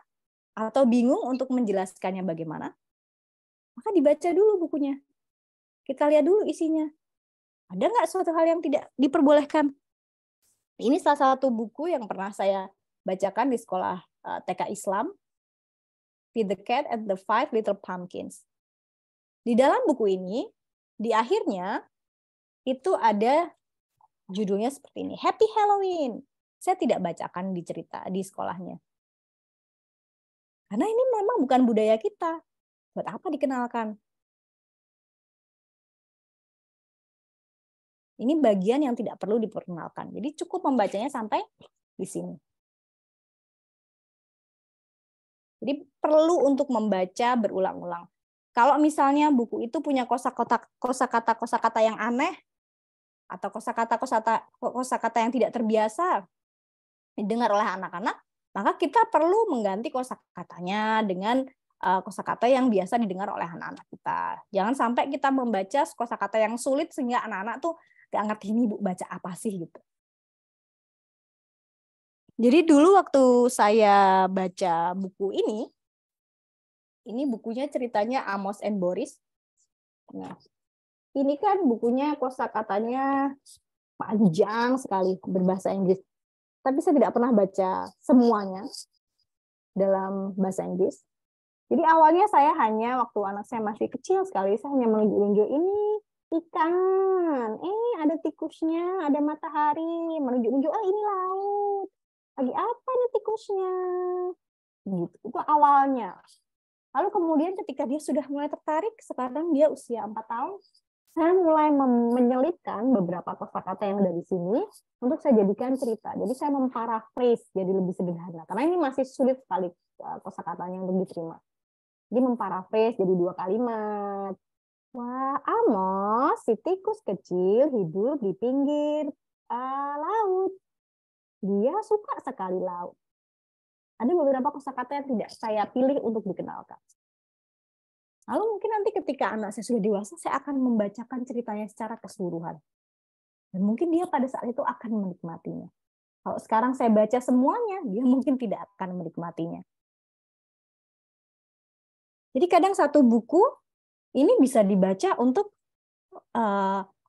[SPEAKER 1] atau bingung untuk menjelaskannya bagaimana. Maka dibaca dulu bukunya. Kita lihat dulu isinya. Ada nggak suatu hal yang tidak diperbolehkan? Ini salah satu buku yang pernah saya bacakan di sekolah TK Islam, Feed the Cat and the Five Little Pumpkins. Di dalam buku ini, di akhirnya, itu ada judulnya seperti ini, Happy Halloween. Saya tidak bacakan di cerita di sekolahnya. Karena ini memang bukan budaya kita. Buat apa dikenalkan? Ini bagian yang tidak perlu diperkenalkan. Jadi cukup membacanya sampai di sini. Jadi perlu untuk membaca berulang-ulang. Kalau misalnya buku itu punya kosakata yang aneh, atau kosakata yang tidak terbiasa didengar oleh anak-anak, maka kita perlu mengganti kosakatanya dengan kosakata yang biasa didengar oleh anak-anak kita. Jangan sampai kita membaca kosakata yang sulit sehingga anak-anak tuh gak ngerti ini Bu baca apa sih gitu. Jadi dulu waktu saya baca buku ini bukunya ceritanya Amos and Boris. Nah, ini kan bukunya kosakatanya panjang sekali berbahasa Inggris. Tapi saya tidak pernah baca semuanya dalam bahasa Inggris. Jadi awalnya saya hanya waktu anak saya masih kecil sekali, saya hanya menunjuk-nunjuk ini ikan, ada tikusnya, ada matahari, menunjuk-nunjuk, ini laut, lagi apa nih tikusnya, gitu. Itu awalnya. Lalu kemudian ketika dia sudah mulai tertarik, sekarang dia usia 4 tahun, saya mulai menyelipkan beberapa kosakata yang ada di sini untuk saya jadikan cerita. Jadi saya memparaphrase jadi lebih sederhana. Karena ini masih sulit sekali kosakatanya untuk diterima. Jadi memparaphrase jadi 2 kalimat. Wah, Amos, si tikus kecil hidup di pinggir laut. Dia suka sekali laut. Ada beberapa kosakata yang tidak saya pilih untuk dikenalkan. Lalu mungkin nanti ketika anak saya sudah dewasa, saya akan membacakan ceritanya secara keseluruhan. Dan mungkin dia pada saat itu akan menikmatinya. Kalau sekarang saya baca semuanya, dia mungkin tidak akan menikmatinya. Jadi kadang satu buku ini bisa dibaca untuk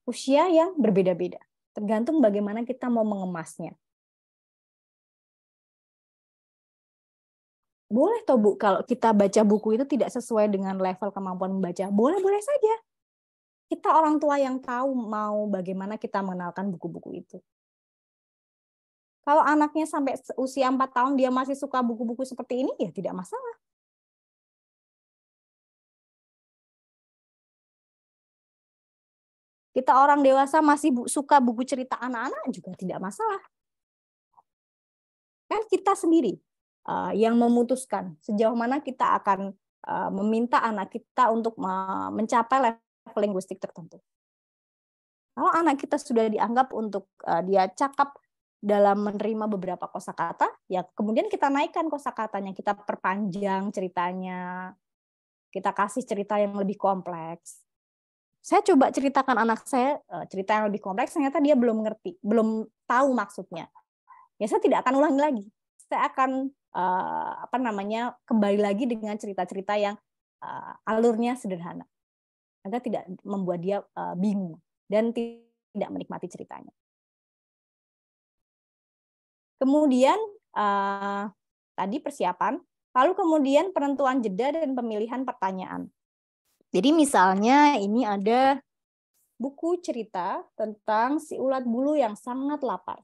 [SPEAKER 1] usia yang berbeda-beda. Tergantung bagaimana kita mau mengemasnya. Boleh toh Bu, kalau kita baca buku itu tidak sesuai dengan level kemampuan membaca, boleh-boleh saja. Kita orang tua yang tahu mau bagaimana kita mengenalkan buku-buku itu. Kalau anaknya sampai usia 4 tahun dia masih suka buku-buku seperti ini, ya tidak masalah. Kita orang dewasa masih suka buku cerita anak-anak juga tidak masalah. Kan kita sendiri yang memutuskan sejauh mana kita akan meminta anak kita untuk mencapai level linguistik tertentu. Kalau anak kita sudah dianggap untuk dia cakap dalam menerima beberapa kosakata, ya kemudian kita naikkan kosakatanya, kita perpanjang ceritanya, kita kasih cerita yang lebih kompleks. Saya coba ceritakan anak saya cerita yang lebih kompleks, ternyata dia belum ngerti, belum tahu maksudnya. Ya saya tidak akan ulangi lagi. Saya akan kembali lagi dengan cerita-cerita yang alurnya sederhana, agar tidak membuat dia bingung dan tidak menikmati ceritanya. Kemudian tadi persiapan, lalu kemudian penentuan jeda dan pemilihan pertanyaan. Jadi misalnya ini ada buku cerita tentang si ulat bulu yang sangat lapar.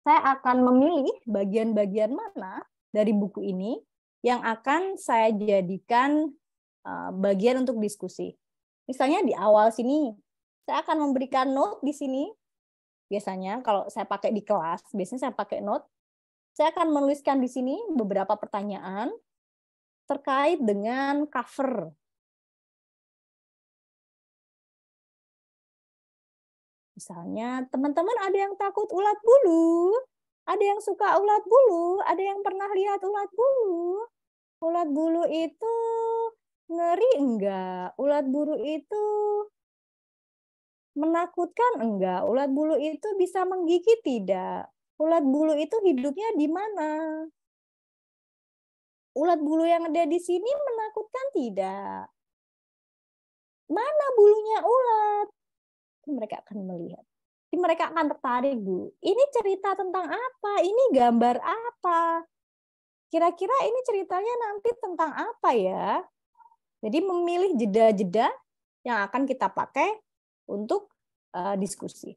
[SPEAKER 1] Saya akan memilih bagian-bagian mana dari buku ini yang akan saya jadikan bagian untuk diskusi. Misalnya di awal sini, saya akan memberikan note di sini. Biasanya kalau saya pakai di kelas, biasanya saya pakai note. Saya akan menuliskan di sini beberapa pertanyaan terkait dengan cover. Misalnya, teman-teman ada yang takut ulat bulu? Ada yang suka ulat bulu? Ada yang pernah lihat ulat bulu? Ulat bulu itu ngeri enggak? Ulat bulu itu menakutkan enggak? Ulat bulu itu bisa menggigit tidak? Ulat bulu itu hidupnya di mana? Ulat bulu yang ada di sini menakutkan tidak? Mana bulunya ulat? Mereka akan melihat. Mereka akan tertarik dulu. Ini cerita tentang apa? Ini gambar apa? Kira-kira ini ceritanya nanti tentang apa ya? Jadi memilih jeda-jeda yang akan kita pakai untuk diskusi.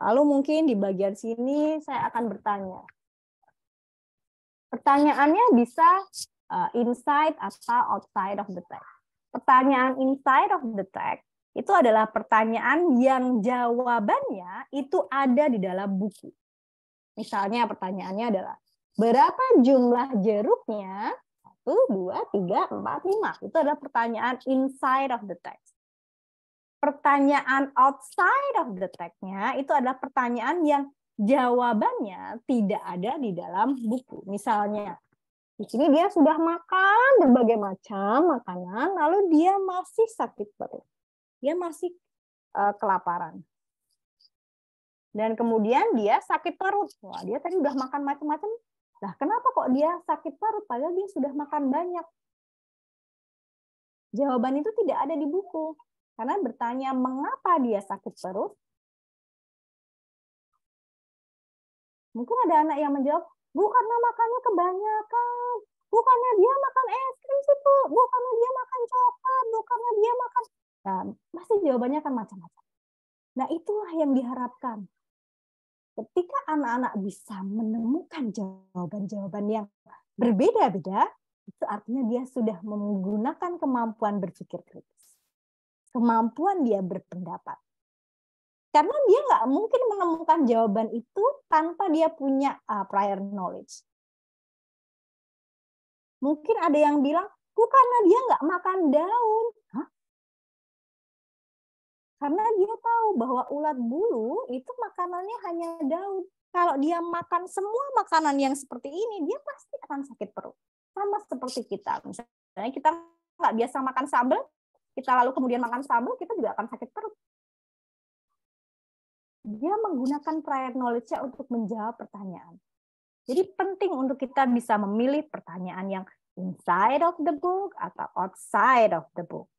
[SPEAKER 1] Lalu mungkin di bagian sini saya akan bertanya. Pertanyaannya bisa inside atau outside of the text. Pertanyaan inside of the text itu adalah pertanyaan yang jawabannya itu ada di dalam buku. Misalnya pertanyaannya adalah, berapa jumlah jeruknya? 1, 2, 3, 4, 5. Itu adalah pertanyaan inside of the text. Pertanyaan outside of the text-nya itu adalah pertanyaan yang jawabannya tidak ada di dalam buku. Misalnya, di sini dia sudah makan berbagai macam makanan, lalu dia masih sakit perut. Dia masih kelaparan. Dan kemudian dia sakit perut. Wah, dia tadi udah makan macam-macam. Nah, kenapa kok dia sakit perut padahal dia sudah makan banyak? Jawaban itu tidak ada di buku. Karena bertanya mengapa dia sakit perut. Mungkin ada anak yang menjawab, Bu, karena makannya kebanyakan. Bu, karena dia makan es krim sih, Bu. Bu, karena dia makan coklat. Bu, karena dia makan... Nah, pasti jawabannya akan macam-macam. Nah, itulah yang diharapkan. Ketika anak-anak bisa menemukan jawaban-jawaban yang berbeda-beda, itu artinya dia sudah menggunakan kemampuan berpikir kritis. Kemampuan dia berpendapat. Karena dia nggak mungkin menemukan jawaban itu tanpa dia punya prior knowledge. Mungkin ada yang bilang, karena dia nggak makan daun. Hah? Karena dia tahu bahwa ulat bulu itu makanannya hanya daun. Kalau dia makan semua makanan yang seperti ini, dia pasti akan sakit perut. Sama seperti kita. Misalnya kita nggak biasa makan sambal, kita lalu kemudian makan sambal, kita juga akan sakit perut. Dia menggunakan prior knowledge-nya untuk menjawab pertanyaan. Jadi penting untuk kita bisa memilih pertanyaan yang inside of the book atau outside of the book.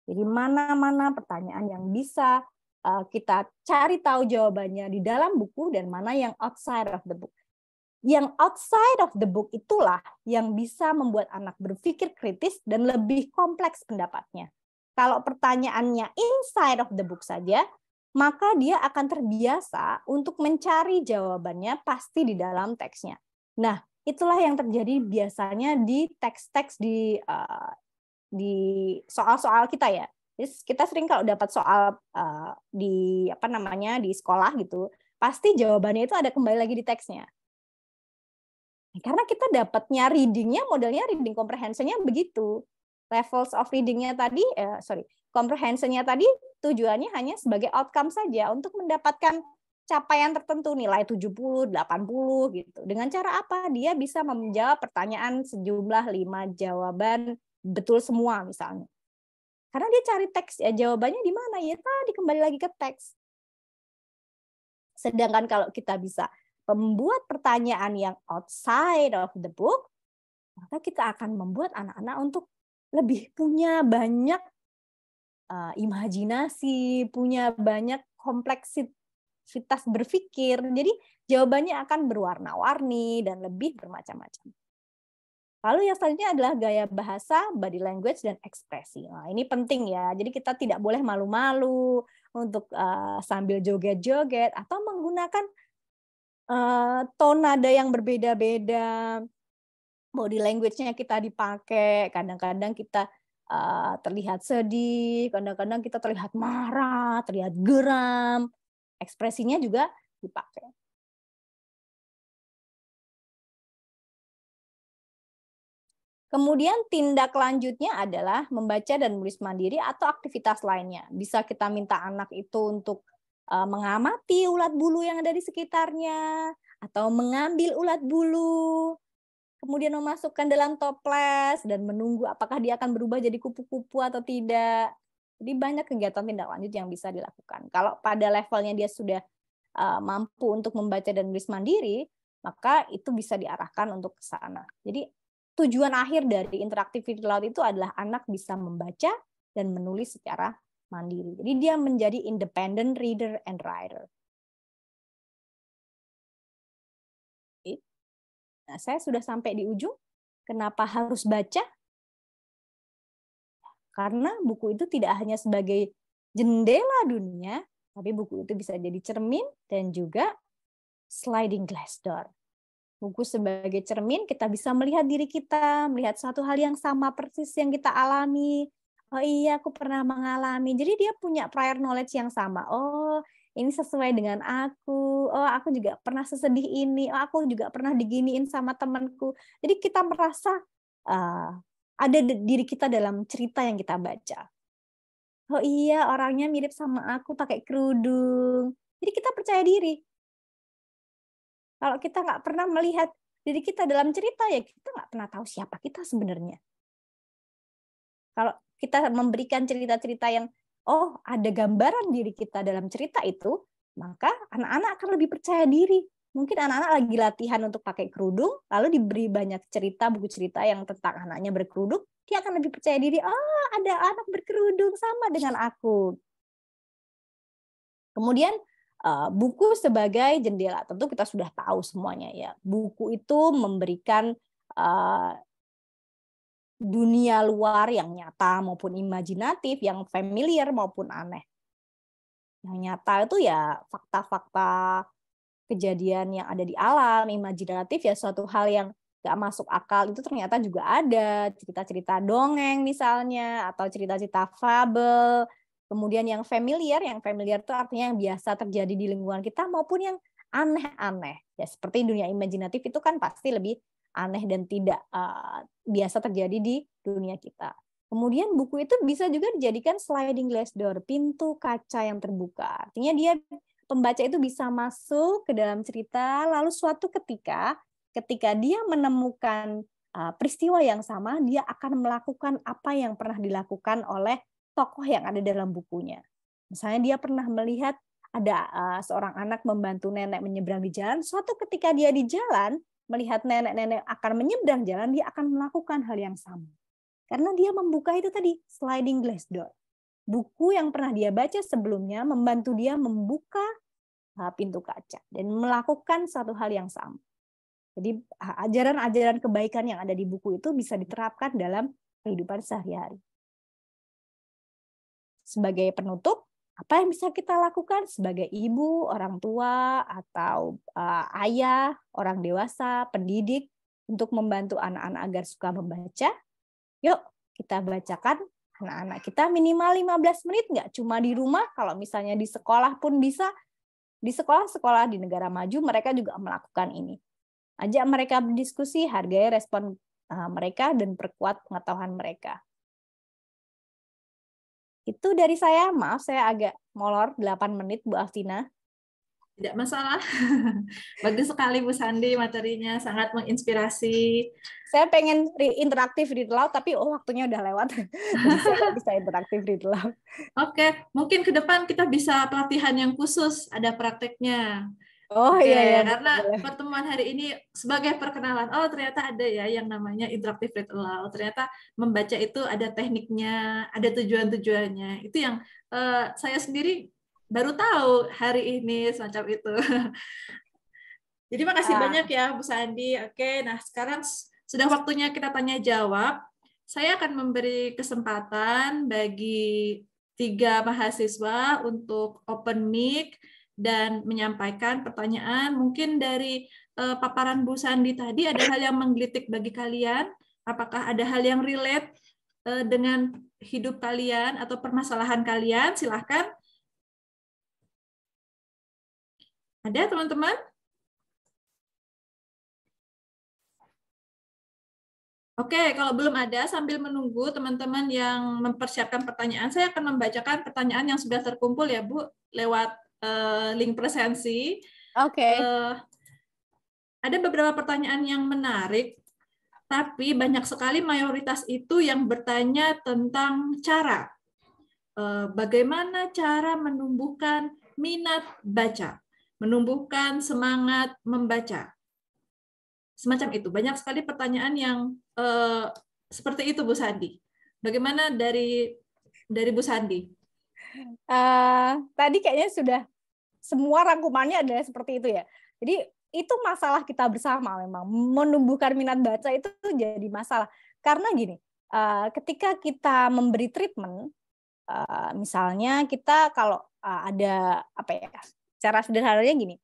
[SPEAKER 1] Jadi mana-mana pertanyaan yang bisa kita cari tahu jawabannya di dalam buku dan mana yang outside of the book. Yang outside of the book itulah yang bisa membuat anak berpikir kritis dan lebih kompleks pendapatnya. Kalau pertanyaannya inside of the book saja, maka dia akan terbiasa untuk mencari jawabannya pasti di dalam teksnya. Nah, itulah yang terjadi biasanya di teks-teks di soal-soal kita ya. Jadi kita sering kalau dapat soal di di sekolah gitu, pasti jawabannya itu ada kembali lagi di teksnya. Karena kita dapatnya reading-nya modelnya reading comprehension-nya begitu. Levels of reading-nya tadi, comprehension-nya tadi tujuannya hanya sebagai outcome saja untuk mendapatkan capaian tertentu, nilai 70, 80 gitu. Dengan cara apa? Dia bisa menjawab pertanyaan sejumlah 5 jawaban betul semua misalnya. Karena dia cari teks, ya jawabannya di mana? Ya tadi kembali lagi ke teks. Sedangkan kalau kita bisa membuat pertanyaan yang outside of the book, maka kita akan membuat anak-anak untuk lebih punya banyak imajinasi, punya banyak kompleksitas berpikir. Jadi jawabannya akan berwarna-warni dan lebih bermacam-macam. Lalu yang selanjutnya adalah gaya bahasa, body language, dan ekspresi. Nah, ini penting ya. Jadi kita tidak boleh malu-malu untuk sambil joget-joget atau menggunakan tone nada yang berbeda-beda. Body language-nya kita dipakai. Kadang-kadang kita terlihat sedih, kadang-kadang kita terlihat marah, terlihat geram. Ekspresinya juga dipakai. Kemudian tindak lanjutnya adalah membaca dan menulis mandiri atau aktivitas lainnya. Bisa kita minta anak itu untuk mengamati ulat bulu yang ada di sekitarnya, atau mengambil ulat bulu, kemudian memasukkan dalam toples, dan menunggu apakah dia akan berubah jadi kupu-kupu atau tidak. Jadi banyak kegiatan tindak lanjut yang bisa dilakukan. Kalau pada levelnya dia sudah mampu untuk membaca dan menulis mandiri, maka itu bisa diarahkan untuk ke sana. Jadi tujuan akhir dari interactivity laut itu adalah anak bisa membaca dan menulis secara mandiri. Jadi dia menjadi independent reader and writer. Nah, saya sudah sampai di ujung. Kenapa harus baca? Karena buku itu tidak hanya sebagai jendela dunia, tapi buku itu bisa jadi cermin dan juga sliding glass door. Buku sebagai cermin, kita bisa melihat diri kita, melihat suatu hal yang sama persis yang kita alami. Oh iya, aku pernah mengalami. Jadi dia punya prior knowledge yang sama. Oh, ini sesuai dengan aku. Oh, aku juga pernah sesedih ini. Oh, aku juga pernah diginiin sama temanku. Jadi kita merasa ada diri kita dalam cerita yang kita baca. Oh iya, orangnya mirip sama aku pakai kerudung. Jadi kita percaya diri. Kalau kita nggak pernah melihat diri kita dalam cerita, ya kita nggak pernah tahu siapa kita sebenarnya. Kalau kita memberikan cerita-cerita yang, oh ada gambaran diri kita dalam cerita itu, maka anak-anak akan lebih percaya diri. Mungkin anak-anak lagi latihan untuk pakai kerudung, lalu diberi banyak cerita, buku cerita yang tentang anaknya berkerudung, dia akan lebih percaya diri, oh ada anak berkerudung sama dengan aku. Kemudian buku sebagai jendela, tentu kita sudah tahu semuanya ya. Buku itu memberikan dunia luar yang nyata maupun imajinatif, yang familiar maupun aneh. Yang nyata itu ya fakta-fakta kejadian yang ada di alam, imajinatif ya suatu hal yang nggak masuk akal itu ternyata juga ada, cerita-cerita dongeng misalnya, atau cerita-cerita fabel. Kemudian yang familiar itu artinya yang biasa terjadi di lingkungan kita maupun yang aneh-aneh. Ya seperti dunia imajinatif itu kan pasti lebih aneh dan tidak biasa terjadi di dunia kita. Kemudian buku itu bisa juga dijadikan sliding glass door, pintu kaca yang terbuka. Artinya pembaca itu bisa masuk ke dalam cerita, lalu suatu ketika dia menemukan peristiwa yang sama, dia akan melakukan apa yang pernah dilakukan oleh tokoh yang ada dalam bukunya. Misalnya dia pernah melihat ada seorang anak membantu nenek menyeberang di jalan, suatu ketika dia di jalan, melihat nenek-nenek akan menyeberang jalan, dia akan melakukan hal yang sama. Karena dia membuka itu tadi, sliding glass door. Buku yang pernah dia baca sebelumnya membantu dia membuka pintu kaca dan melakukan satu hal yang sama. Jadi ajaran-ajaran kebaikan yang ada di buku itu bisa diterapkan dalam kehidupan sehari-hari. Sebagai penutup, apa yang bisa kita lakukan sebagai ibu, orang tua, atau ayah, orang dewasa, pendidik untuk membantu anak-anak agar suka membaca? Yuk, kita bacakan anak-anak kita minimal 15 menit, nggak cuma di rumah, kalau misalnya di sekolah pun bisa. Di sekolah-sekolah di negara maju mereka juga melakukan ini. Ajak mereka berdiskusi, hargai respon mereka, dan perkuat pengetahuan mereka. Itu dari saya, maaf saya agak molor 8 menit Bu Aftina.
[SPEAKER 2] Tidak masalah. Bagus sekali Bu Sandi, materinya sangat menginspirasi.
[SPEAKER 1] Saya pengen interaktif read aloud, tapi waktunya udah lewat. Jadi saya nggak bisa interaktif read aloud.
[SPEAKER 2] Oke, mungkin ke depan kita bisa pelatihan yang khusus, ada prakteknya.
[SPEAKER 1] Oh
[SPEAKER 2] Oke,
[SPEAKER 1] iya,
[SPEAKER 2] karena
[SPEAKER 1] boleh.
[SPEAKER 2] pertemuan hari ini sebagai perkenalan, oh ternyata ada ya yang namanya interactive read aloud. Ternyata membaca itu ada tekniknya, ada tujuan-tujuannya. Itu yang saya sendiri baru tahu hari ini semacam itu. Jadi makasih banyak ya Bu Sandi. Oke, nah sekarang sudah waktunya kita tanya jawab. Saya akan memberi kesempatan bagi 3 mahasiswa untuk open mic dan menyampaikan pertanyaan. Mungkin dari paparan Bu Sandi tadi ada hal yang menggelitik bagi kalian. Apakah ada hal yang relate dengan hidup kalian atau permasalahan kalian? Silahkan. Ada teman-teman? Oke, kalau belum ada, sambil menunggu teman-teman yang mempersiapkan pertanyaan, saya akan membacakan pertanyaan yang sudah terkumpul ya Bu, lewat link presensi.
[SPEAKER 1] Oke.
[SPEAKER 2] Ada beberapa pertanyaan yang menarik, tapi banyak sekali mayoritas itu yang bertanya tentang cara. Bagaimana cara menumbuhkan minat baca, menumbuhkan semangat membaca. Semacam itu. Banyak sekali pertanyaan yang seperti itu, Bu Sandi. Bagaimana dari Bu Sandi?
[SPEAKER 1] Tadi kayaknya sudah semua rangkumannya adalah seperti itu ya. Jadi itu masalah kita bersama memang. Menumbuhkan minat baca itu jadi masalah. Karena gini, ketika kita memberi treatment, misalnya kita kalau ada apa ya, cara sederhananya gini,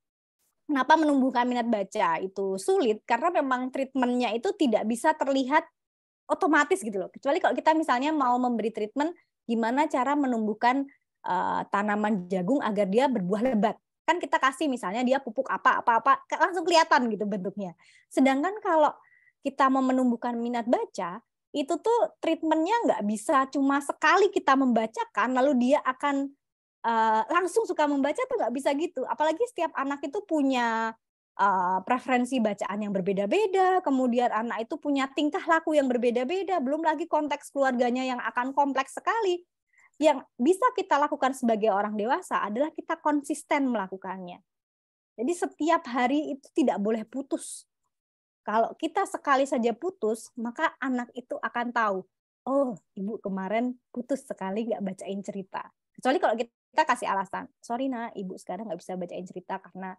[SPEAKER 1] kenapa menumbuhkan minat baca itu sulit? Karena memang treatmentnya itu tidak bisa terlihat otomatis gitu loh. Kecuali kalau kita misalnya mau memberi treatment gimana cara menumbuhkan tanaman jagung agar dia berbuah lebat. Kan kita kasih misalnya dia pupuk apa-apa langsung kelihatan gitu bentuknya. Sedangkan kalau kita mau menumbuhkan minat baca, itu tuh treatmentnya nggak bisa cuma sekali kita membacakan lalu dia akan langsung suka membaca tuh nggak bisa gitu. Apalagi setiap anak itu punya preferensi bacaan yang berbeda-beda, kemudian anak itu punya tingkah laku yang berbeda-beda, belum lagi konteks keluarganya yang akan kompleks sekali. Yang bisa kita lakukan sebagai orang dewasa adalah kita konsisten melakukannya. Jadi setiap hari itu tidak boleh putus. Kalau kita sekali saja putus, maka anak itu akan tahu, oh ibu kemarin putus sekali nggak bacain cerita. Kecuali kalau kita kasih alasan, sorry nak, ibu sekarang nggak bisa bacain cerita karena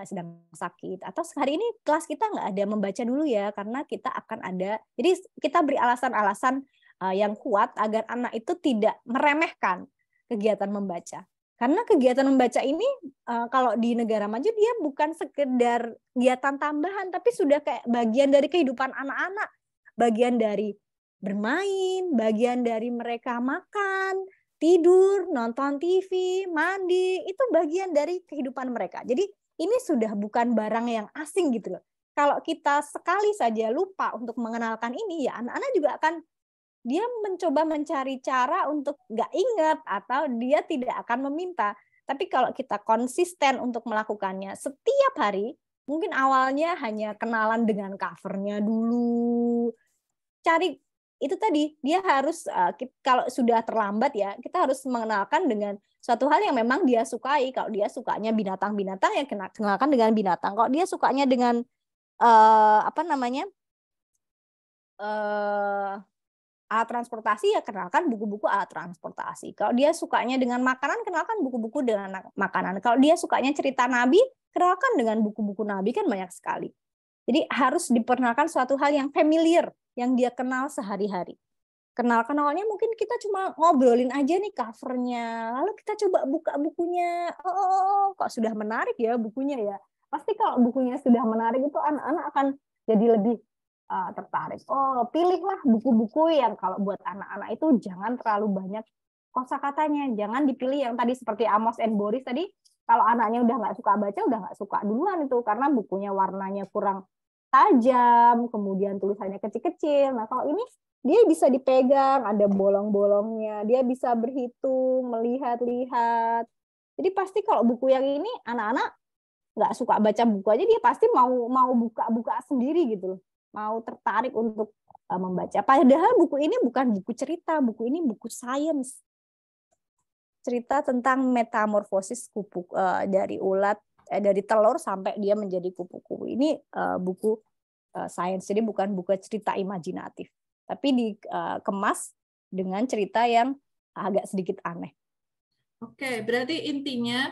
[SPEAKER 1] sedang sakit. Atau hari ini kelas kita nggak ada membaca dulu ya, karena kita akan ada. Jadi kita beri alasan-alasan yang kuat agar anak itu tidak meremehkan kegiatan membaca. Karena kegiatan membaca ini kalau di negara maju dia bukan sekedar kegiatan tambahan, tapi sudah kayak bagian dari kehidupan anak-anak, bagian dari bermain, bagian dari mereka makan, tidur, nonton TV, mandi, itu bagian dari kehidupan mereka. Jadi ini sudah bukan barang yang asing gitu loh. Kalau kita sekali saja lupa untuk mengenalkan ini, ya anak-anak juga akan dia mencoba mencari cara untuk nggak ingat atau dia tidak akan meminta. Tapi kalau kita konsisten untuk melakukannya setiap hari, mungkin awalnya hanya kenalan dengan covernya dulu. Cari itu tadi, dia harus kalau sudah terlambat ya, kita harus mengenalkan dengan suatu hal yang memang dia sukai. Kalau dia sukanya binatang-binatang ya kenalkan dengan binatang. Kalau dia sukanya dengan apa namanya? Alat transportasi ya kenalkan buku-buku alat transportasi. Kalau dia sukanya dengan makanan, kenalkan buku-buku dengan makanan. Kalau dia sukanya cerita Nabi, kenalkan dengan buku-buku Nabi, kan banyak sekali. Jadi harus diperkenalkan suatu hal yang familiar, yang dia kenal sehari-hari. Kenal-kenalnya mungkin kita cuma ngobrolin aja nih covernya, lalu kita coba buka bukunya. Oh, kok sudah menarik ya bukunya ya. Pasti kalau bukunya sudah menarik itu anak-anak akan jadi lebih tertarik. Oh, pilihlah buku-buku yang kalau buat anak-anak itu jangan terlalu banyak kosakatanya. Jangan dipilih yang tadi seperti Amos and Boris tadi. Kalau anaknya udah nggak suka baca, udah nggak suka duluan itu karena bukunya warnanya kurang tajam, kemudian tulisannya kecil-kecil. Nah, kalau ini dia bisa dipegang, ada bolong-bolongnya, dia bisa berhitung, melihat-lihat. Jadi pasti kalau buku yang ini anak-anak nggak suka baca buku aja, dia pasti mau buka-buka sendiri gitu loh, mau tertarik untuk membaca. Padahal buku ini bukan buku cerita, buku ini buku sains, cerita tentang metamorfosis kupu dari ulat, dari telur sampai dia menjadi kupu-kupu. Ini buku sains, jadi bukan buku cerita imajinatif, tapi dikemas dengan cerita yang agak sedikit aneh.
[SPEAKER 2] Oke, berarti intinya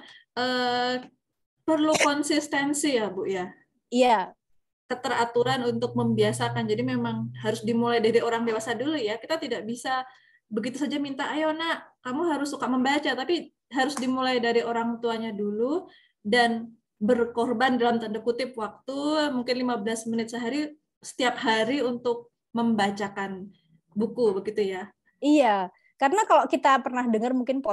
[SPEAKER 2] perlu konsistensi ya, Bu ya?
[SPEAKER 1] Iya.
[SPEAKER 2] Keteraturan untuk membiasakan. Jadi memang harus dimulai dari orang dewasa dulu ya. Kita tidak bisa begitu saja minta, ayo nak, kamu harus suka membaca. Tapi harus dimulai dari orang tuanya dulu dan berkorban dalam tanda kutip waktu, mungkin 15 menit sehari, setiap hari untuk membacakan buku, begitu ya?
[SPEAKER 1] Iya. Karena kalau kita pernah dengar mungkin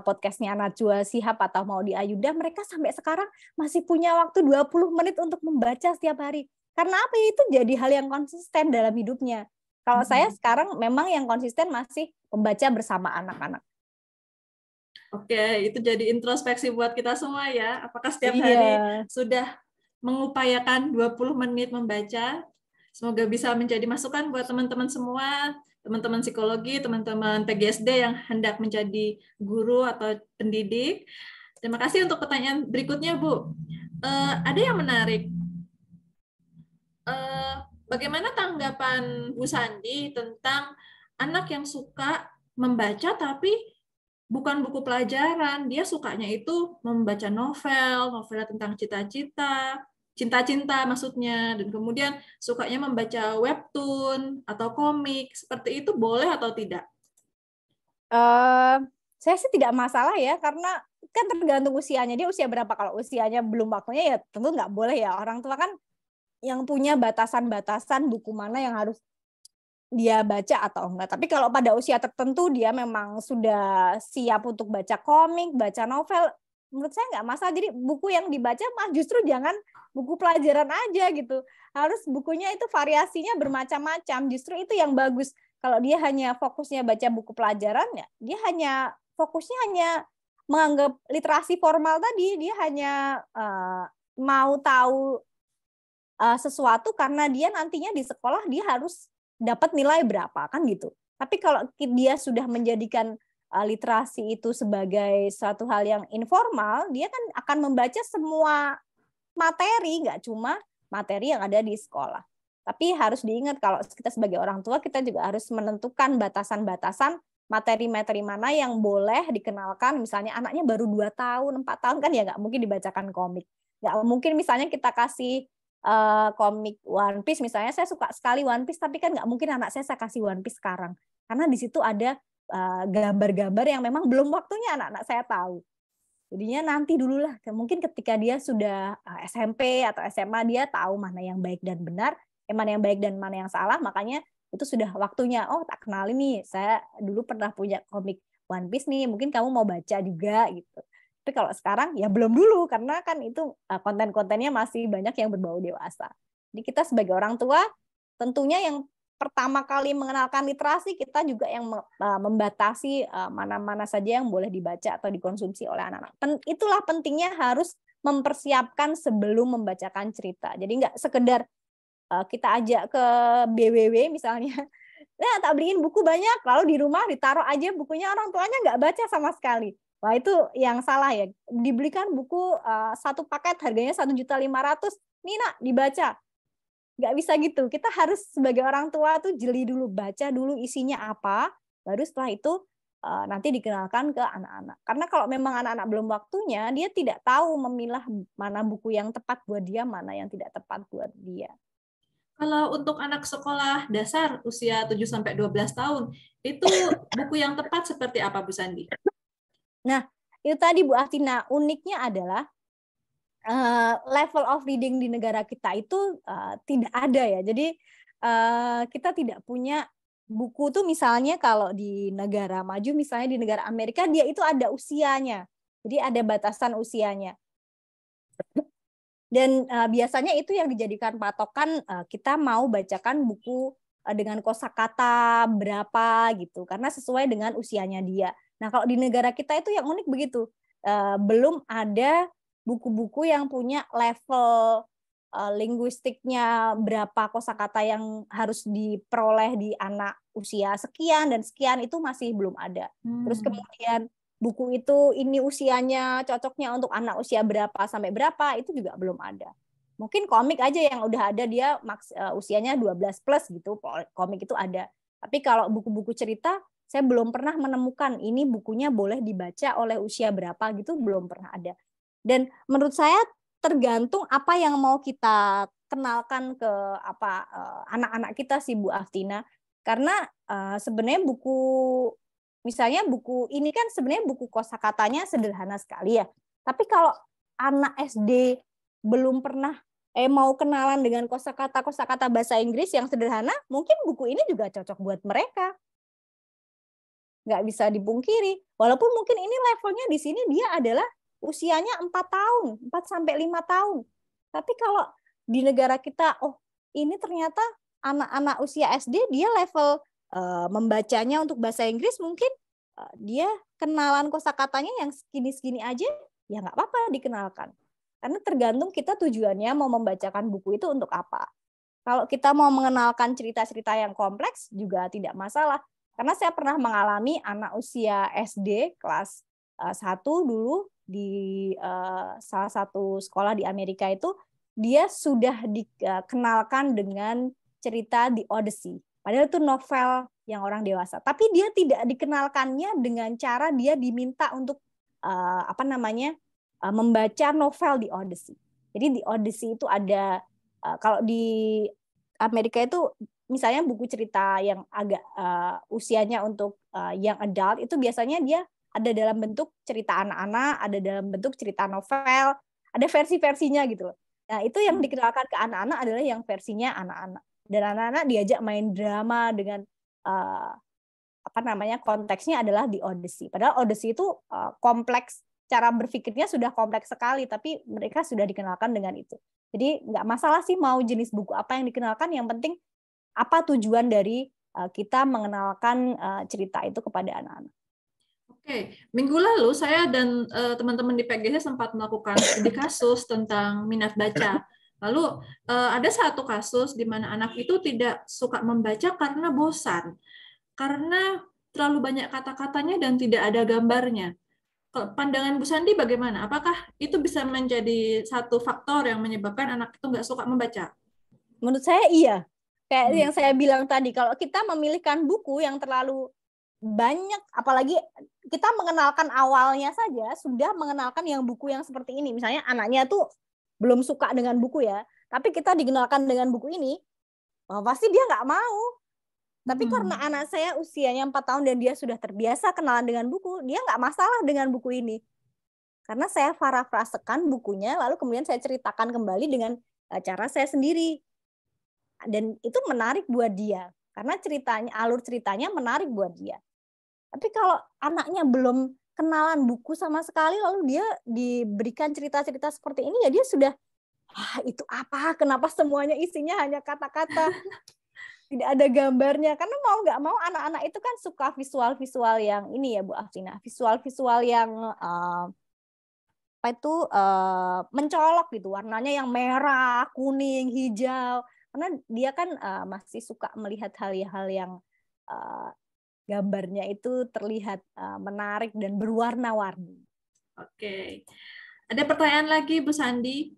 [SPEAKER 1] podcastnya Najwa Shihab atau Maudy Ayunda, mereka sampai sekarang masih punya waktu 20 menit untuk membaca setiap hari. Karena apa? Itu jadi hal yang konsisten dalam hidupnya. Kalau saya sekarang memang yang konsisten masih membaca bersama anak-anak.
[SPEAKER 2] Oke, itu jadi introspeksi buat kita semua ya. Apakah setiap hari sudah mengupayakan 20 menit membaca? Semoga bisa menjadi masukan buat teman-teman semua, teman-teman psikologi, teman-teman PGSD yang hendak menjadi guru atau pendidik. Terima kasih untuk pertanyaan berikutnya, Bu. Ada yang menarik. Bagaimana tanggapan Bu Sandi tentang anak yang suka membaca tapi bukan buku pelajaran, dia sukanya itu membaca novel tentang cita-cita, cinta-cinta maksudnya, dan kemudian sukanya membaca webtoon atau komik, seperti itu boleh atau tidak?
[SPEAKER 1] Saya sih tidak masalah ya, karena kan tergantung usianya. Dia usia berapa? Kalau usianya belum waktunya ya tentu nggak boleh ya. Orang tua kan yang punya batasan-batasan buku mana yang harus dia baca atau enggak. Tapi kalau pada usia tertentu dia memang sudah siap untuk baca komik, baca novel, menurut saya nggak masalah. Jadi buku yang dibaca mah justru jangan buku pelajaran aja gitu. Harus bukunya itu variasinya bermacam-macam. Justru itu yang bagus. Kalau dia hanya fokusnya baca buku pelajaran, ya dia hanya fokusnya hanya menganggap literasi formal tadi. Dia hanya mau tahu sesuatu karena dia nantinya di sekolah dia harus dapat nilai berapa kan gitu. Tapi kalau dia sudah menjadikan literasi itu sebagai suatu hal yang informal, dia kan akan membaca semua materi, nggak cuma materi yang ada di sekolah. Tapi harus diingat kalau kita sebagai orang tua, kita juga harus menentukan batasan-batasan materi-materi mana yang boleh dikenalkan. Misalnya anaknya baru 2 tahun, 4 tahun kan ya nggak mungkin dibacakan komik. Nggak mungkin misalnya kita kasih komik One Piece misalnya, saya suka sekali One Piece, tapi kan nggak mungkin anak saya kasih One Piece sekarang, karena di situ ada gambar-gambar yang memang belum waktunya anak-anak saya tahu. Jadinya nanti dulu lah, mungkin ketika dia sudah SMP atau SMA, dia tahu mana yang baik dan benar, mana yang baik dan mana yang salah, makanya itu sudah waktunya, oh tak kenalin nih, saya dulu pernah punya komik One Piece nih, mungkin kamu mau baca juga gitu. Tapi kalau sekarang ya belum dulu, karena kan itu konten-kontennya masih banyak yang berbau dewasa. Jadi kita sebagai orang tua tentunya yang pertama kali mengenalkan literasi, kita juga yang membatasi mana-mana saja yang boleh dibaca atau dikonsumsi oleh anak-anak. Itulah pentingnya harus mempersiapkan sebelum membacakan cerita. Jadi nggak sekedar kita ajak ke BWW misalnya, nah tak beliin buku banyak, lalu di rumah ditaruh aja bukunya, orang tuanya nggak baca sama sekali. Wah itu yang salah ya. Dibelikan buku satu paket harganya 1.500.000, nih nak dibaca. Nggak bisa gitu. Kita harus sebagai orang tua tuh jeli dulu, baca dulu isinya apa, baru setelah itu nanti dikenalkan ke anak-anak. Karena kalau memang anak-anak belum waktunya, dia tidak tahu memilah mana buku yang tepat buat dia, mana yang tidak tepat buat dia.
[SPEAKER 2] Kalau untuk anak sekolah dasar usia 7-12 tahun, itu buku yang tepat seperti apa, Bu Sandi?
[SPEAKER 1] Nah, itu tadi Bu Astina, uniknya adalah level of reading di negara kita itu tidak ada ya. Jadi kita tidak punya buku tuh, misalnya kalau di negara maju, misalnya di negara Amerika, dia itu ada usianya. Jadi ada batasan usianya. Dan biasanya itu yang dijadikan patokan, kita mau bacakan buku dengan kosakata berapa gitu, karena sesuai dengan usianya dia. Nah, kalau di negara kita itu yang unik begitu. Belum ada buku-buku yang punya level linguistiknya berapa kosakata yang harus diperoleh di anak usia sekian dan sekian, itu masih belum ada. Terus kemudian buku itu ini usianya cocoknya untuk anak usia berapa sampai berapa, itu juga belum ada. Mungkin komik aja yang udah ada, dia usianya 12 plus gitu, komik itu ada. Tapi kalau buku-buku cerita, saya belum pernah menemukan ini bukunya boleh dibaca oleh usia berapa gitu, belum pernah ada. Dan menurut saya tergantung apa yang mau kita kenalkan ke anak-anak kita sih, Bu Aftina. Karena sebenarnya buku, misalnya buku ini kan sebenarnya buku kosakatanya sederhana sekali ya. Tapi kalau anak SD belum pernah mau kenalan dengan kosakata bahasa Inggris yang sederhana, mungkin buku ini juga cocok buat mereka. Nggak bisa dipungkiri. Walaupun mungkin ini levelnya di sini dia adalah usianya 4 tahun, 4 sampai 5 tahun. Tapi kalau di negara kita, oh ini ternyata anak-anak usia SD dia level membacanya untuk bahasa Inggris, mungkin dia kenalan kosakatanya yang segini-segini aja, ya nggak apa-apa dikenalkan. Karena tergantung kita tujuannya mau membacakan buku itu untuk apa. Kalau kita mau mengenalkan cerita-cerita yang kompleks juga tidak masalah. Karena saya pernah mengalami anak usia SD kelas 1 dulu di salah satu sekolah di Amerika itu, dia sudah dikenalkan dengan cerita The Odyssey. Padahal itu novel yang orang dewasa. Tapi dia tidak dikenalkannya dengan cara dia diminta untuk membaca novel The Odyssey. Jadi The Odyssey itu ada, kalau di Amerika itu misalnya buku cerita yang agak usianya untuk young adult, itu biasanya dia ada dalam bentuk cerita anak-anak, ada dalam bentuk cerita novel, ada versi-versinya gitu. Nah, itu yang dikenalkan ke anak-anak adalah yang versinya anak-anak. Dan anak-anak diajak main drama dengan konteksnya adalah di Odyssey. Padahal Odyssey itu kompleks, cara berpikirnya sudah kompleks sekali, tapi mereka sudah dikenalkan dengan itu. Jadi nggak masalah sih mau jenis buku apa yang dikenalkan, yang penting apa tujuan dari kita mengenalkan cerita itu kepada anak-anak.
[SPEAKER 2] Oke, minggu lalu saya dan teman-teman di PGH sempat melakukan studi kasus tentang minat baca. Lalu ada satu kasus di mana anak itu tidak suka membaca karena bosan, karena terlalu banyak kata-katanya dan tidak ada gambarnya. Pandangan Bu Sandi bagaimana? Apakah itu bisa menjadi satu faktor yang menyebabkan anak itu nggak suka membaca?
[SPEAKER 1] Menurut saya iya. Kayak yang saya bilang tadi, kalau kita memilihkan buku yang terlalu banyak, apalagi kita mengenalkan awalnya saja, sudah mengenalkan yang buku yang seperti ini. Misalnya anaknya tuh belum suka dengan buku ya, tapi kita dikenalkan dengan buku ini, pasti dia nggak mau. Tapi karena anak saya usianya 4 tahun dan dia sudah terbiasa kenalan dengan buku, dia nggak masalah dengan buku ini. Karena saya parafrasekan bukunya, lalu kemudian saya ceritakan kembali dengan cara saya sendiri. Dan itu menarik buat dia. Karena ceritanya, alur ceritanya menarik buat dia. Tapi kalau anaknya belum kenalan buku sama sekali, lalu dia diberikan cerita-cerita seperti ini, ya dia sudah, itu apa? Kenapa semuanya isinya hanya kata-kata? Tidak ada gambarnya. Karena mau nggak mau anak-anak itu kan suka visual-visual yang ini ya Bu Afina, visual-visual yang mencolok gitu, warnanya yang merah, kuning, hijau. Karena dia kan masih suka melihat hal-hal yang gambarnya itu terlihat menarik dan berwarna-warni.
[SPEAKER 2] Oke. Ada pertanyaan lagi Bu Sandi.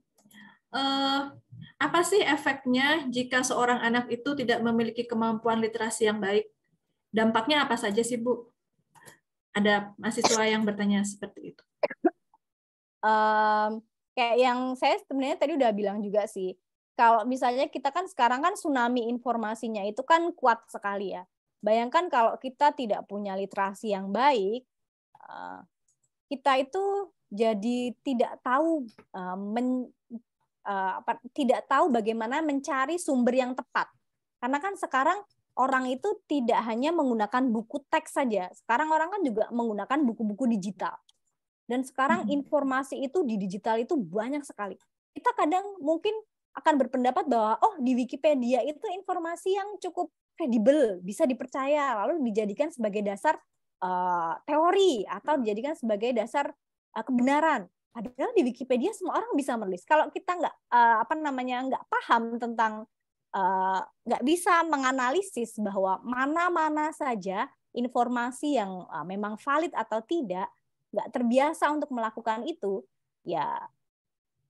[SPEAKER 2] Apa sih efeknya jika seorang anak itu tidak memiliki kemampuan literasi yang baik? Dampaknya apa saja sih, Bu? Ada mahasiswa yang bertanya seperti itu.
[SPEAKER 1] Kayak yang saya sebenarnya tadi udah bilang juga sih. Kalau misalnya kita kan sekarang kan tsunami informasinya itu kan kuat sekali ya. Bayangkan kalau kita tidak punya literasi yang baik, kita itu jadi tidak tahu tidak tahu bagaimana mencari sumber yang tepat. Karena kan sekarang orang itu tidak hanya menggunakan buku teks saja. Sekarang orang kan juga menggunakan buku-buku digital. Dan sekarang informasi itu di digital itu banyak sekali. Kita kadang mungkin akan berpendapat bahwa di Wikipedia itu informasi yang cukup kredibel, bisa dipercaya, lalu dijadikan sebagai dasar teori atau dijadikan sebagai dasar kebenaran. Padahal di Wikipedia semua orang bisa menulis. Kalau kita nggak paham tentang nggak bisa menganalisis bahwa mana-mana saja informasi yang memang valid atau tidak, nggak terbiasa untuk melakukan itu, ya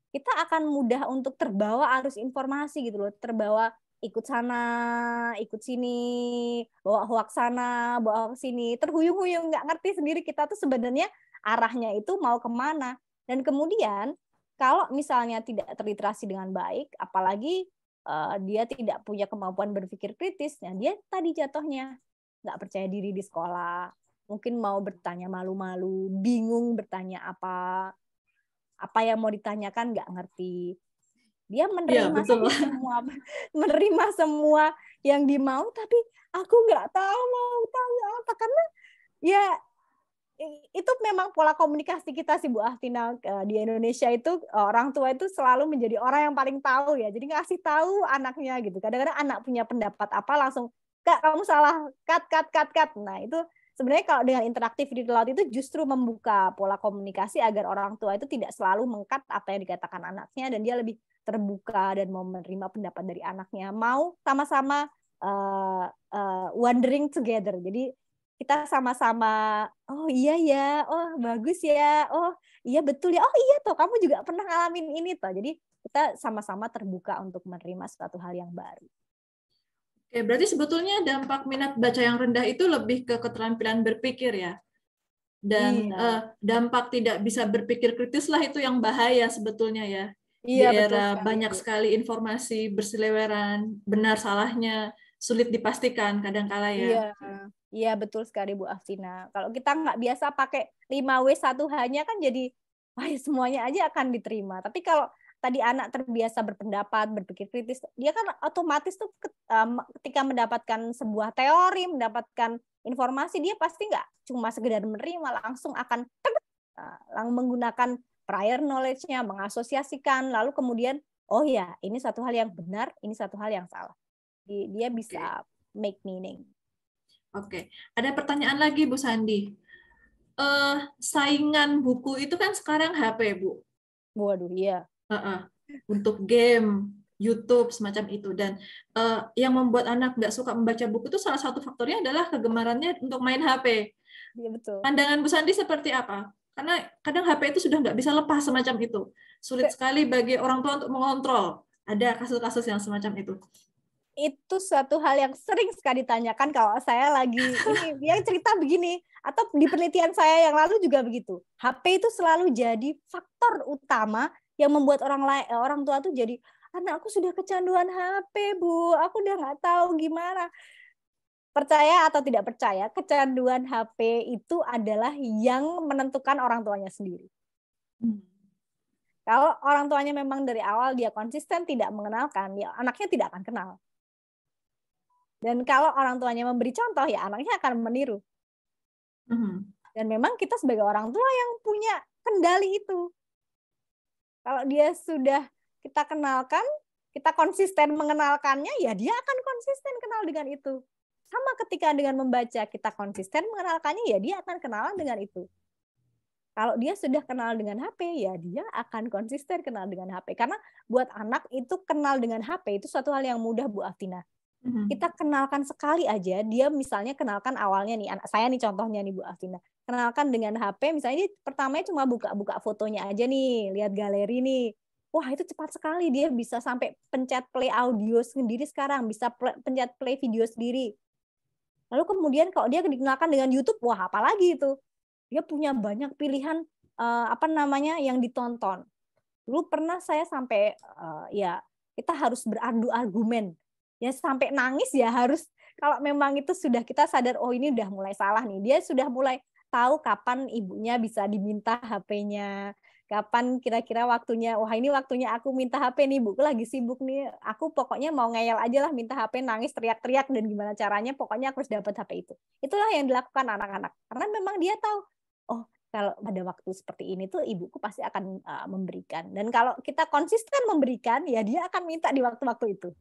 [SPEAKER 1] kita akan mudah untuk terbawa arus informasi gitu loh, terbawa ikut sana, ikut sini, bawa hoax sana, bawa hoax sini, terhuyung-huyung, nggak ngerti sendiri kita tuh sebenarnya arahnya itu mau kemana. Dan kemudian kalau misalnya tidak terliterasi dengan baik, apalagi dia tidak punya kemampuan berpikir kritis, nah dia tadi jatuhnya nggak percaya diri di sekolah, mungkin mau bertanya malu-malu, bingung bertanya apa yang mau ditanyakan nggak ngerti. Dia menerima saja menerima semua yang dimau, tapi aku nggak tahu mau tanya apa, karena ya itu memang pola komunikasi kita sih Bu Aftina di Indonesia itu, orang tua itu selalu menjadi orang yang paling tahu ya, jadi ngasih tahu anaknya gitu. Kadang-kadang anak punya pendapat apa langsung, Kak kamu salah, cut. Nah itu sebenarnya kalau dengan interaktif di laut itu justru membuka pola komunikasi agar orang tua itu tidak selalu meng-cut apa yang dikatakan anaknya, dan dia lebih terbuka dan mau menerima pendapat dari anaknya, mau sama-sama wondering together. Jadi kita sama-sama, oh iya ya, oh bagus ya, oh iya betul ya, oh iya toh kamu juga pernah ngalamin ini toh. Jadi kita sama-sama terbuka untuk menerima suatu hal yang baru.
[SPEAKER 2] Oke, berarti sebetulnya dampak minat baca yang rendah itu lebih ke keterampilan berpikir ya. Dan dampak tidak bisa berpikir kritis lah itu yang bahaya sebetulnya ya. Di era banyak sekali informasi berseliweran, benar salahnya sulit dipastikan kadang-kala ya.
[SPEAKER 1] Iya betul sekali Bu Aftina. Kalau kita nggak biasa pakai 5W1H-nya kan jadi semuanya aja akan diterima. Tapi kalau tadi anak terbiasa berpendapat, berpikir kritis, dia kan otomatis tuh ketika mendapatkan sebuah teori, mendapatkan informasi, dia pasti nggak cuma sekedar menerima, langsung akan menggunakan prior knowledge-nya, mengasosiasikan, lalu kemudian, oh ya, ini satu hal yang benar, ini satu hal yang salah. Dia bisa make meaning.
[SPEAKER 2] Oke, ada pertanyaan lagi Bu Sandi. Saingan buku itu kan sekarang HP, Bu.
[SPEAKER 1] Waduh, iya.
[SPEAKER 2] Untuk game, YouTube, semacam itu. Dan yang membuat anak nggak suka membaca buku itu salah satu faktornya adalah kegemarannya untuk main HP.
[SPEAKER 1] Iya, betul.
[SPEAKER 2] Pandangan Bu Sandi seperti apa? Karena kadang HP itu sudah nggak bisa lepas semacam itu. Sulit sekali bagi orang tua untuk mengontrol. Ada kasus-kasus yang semacam itu.
[SPEAKER 1] Itu suatu hal yang sering sekali ditanyakan kalau saya lagi ini yang cerita begini, atau di penelitian saya yang lalu juga begitu. HP itu selalu jadi faktor utama yang membuat orang tua tuh jadi, anakku sudah kecanduan HP Bu, aku udah nggak tahu gimana. Percaya atau tidak percaya, kecanduan HP itu adalah yang menentukan orang tuanya sendiri. Kalau orang tuanya memang dari awal dia konsisten tidak mengenalkan, ya anaknya tidak akan kenal. Dan kalau orang tuanya memberi contoh, ya anaknya akan meniru. Dan memang kita sebagai orang tua yang punya kendali itu. Kalau dia sudah kita kenalkan, kita konsisten mengenalkannya, ya dia akan konsisten kenal dengan itu. Sama ketika dengan membaca, kita konsisten mengenalkannya, ya dia akan kenalan dengan itu. Kalau dia sudah kenal dengan HP, ya dia akan konsisten kenal dengan HP. Karena buat anak itu kenal dengan HP itu suatu hal yang mudah Bu Aftina. Kita kenalkan sekali aja, dia misalnya kenalkan awalnya nih, anak saya nih contohnya nih Bu Aftina, kenalkan dengan HP, misalnya dia pertamanya cuma buka fotonya aja nih, lihat galeri nih, wah itu cepat sekali, dia bisa sampai pencet play audio sendiri sekarang, bisa pencet play video sendiri. Lalu kemudian kalau dia dikenalkan dengan YouTube, wah apalagi itu, dia punya banyak pilihan yang ditonton. Dulu pernah saya sampai kita harus beradu argumen. Ya sampai nangis ya harus, kalau memang itu sudah kita sadar, oh ini udah mulai salah nih. Dia sudah mulai tahu kapan ibunya bisa diminta HP-nya, Kapan kira-kira waktunya, wah ini waktunya aku minta HP nih, Bu, lagi sibuk nih. Aku pokoknya mau ngeyel aja lah minta HP, nangis, teriak-teriak, dan gimana caranya, pokoknya aku harus dapat HP itu. Itulah yang dilakukan anak-anak. Karena memang dia tahu, oh kalau pada waktu seperti ini tuh ibuku pasti akan memberikan. Dan kalau kita konsisten memberikan, ya dia akan minta di waktu-waktu itu.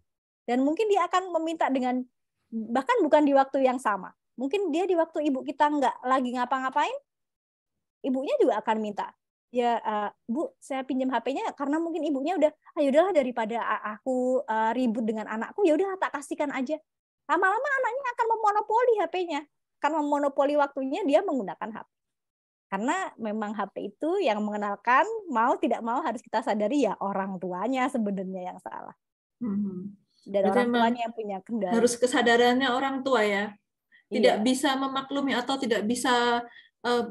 [SPEAKER 1] Dan mungkin dia akan meminta dengan, bahkan bukan di waktu yang sama. Mungkin dia di waktu ibu kita nggak lagi ngapa-ngapain, ibunya juga akan minta. Ya, Bu, saya pinjam HP-nya karena mungkin ibunya udah, ayo udahlah daripada aku ribut dengan anakku, ya udah tak kasihkan aja. Lama-lama anaknya akan memonopoli HP-nya, akan memonopoli waktunya dia menggunakan HP. Karena memang HP itu yang mengenalkan, mau tidak mau harus kita sadari ya orang tuanya sebenarnya yang salah. Dan
[SPEAKER 2] Berarti
[SPEAKER 1] orang tuanya yang punya kendali.
[SPEAKER 2] Harus kesadarannya orang tua ya. Tidak
[SPEAKER 1] Iya.
[SPEAKER 2] bisa memaklumi atau tidak bisa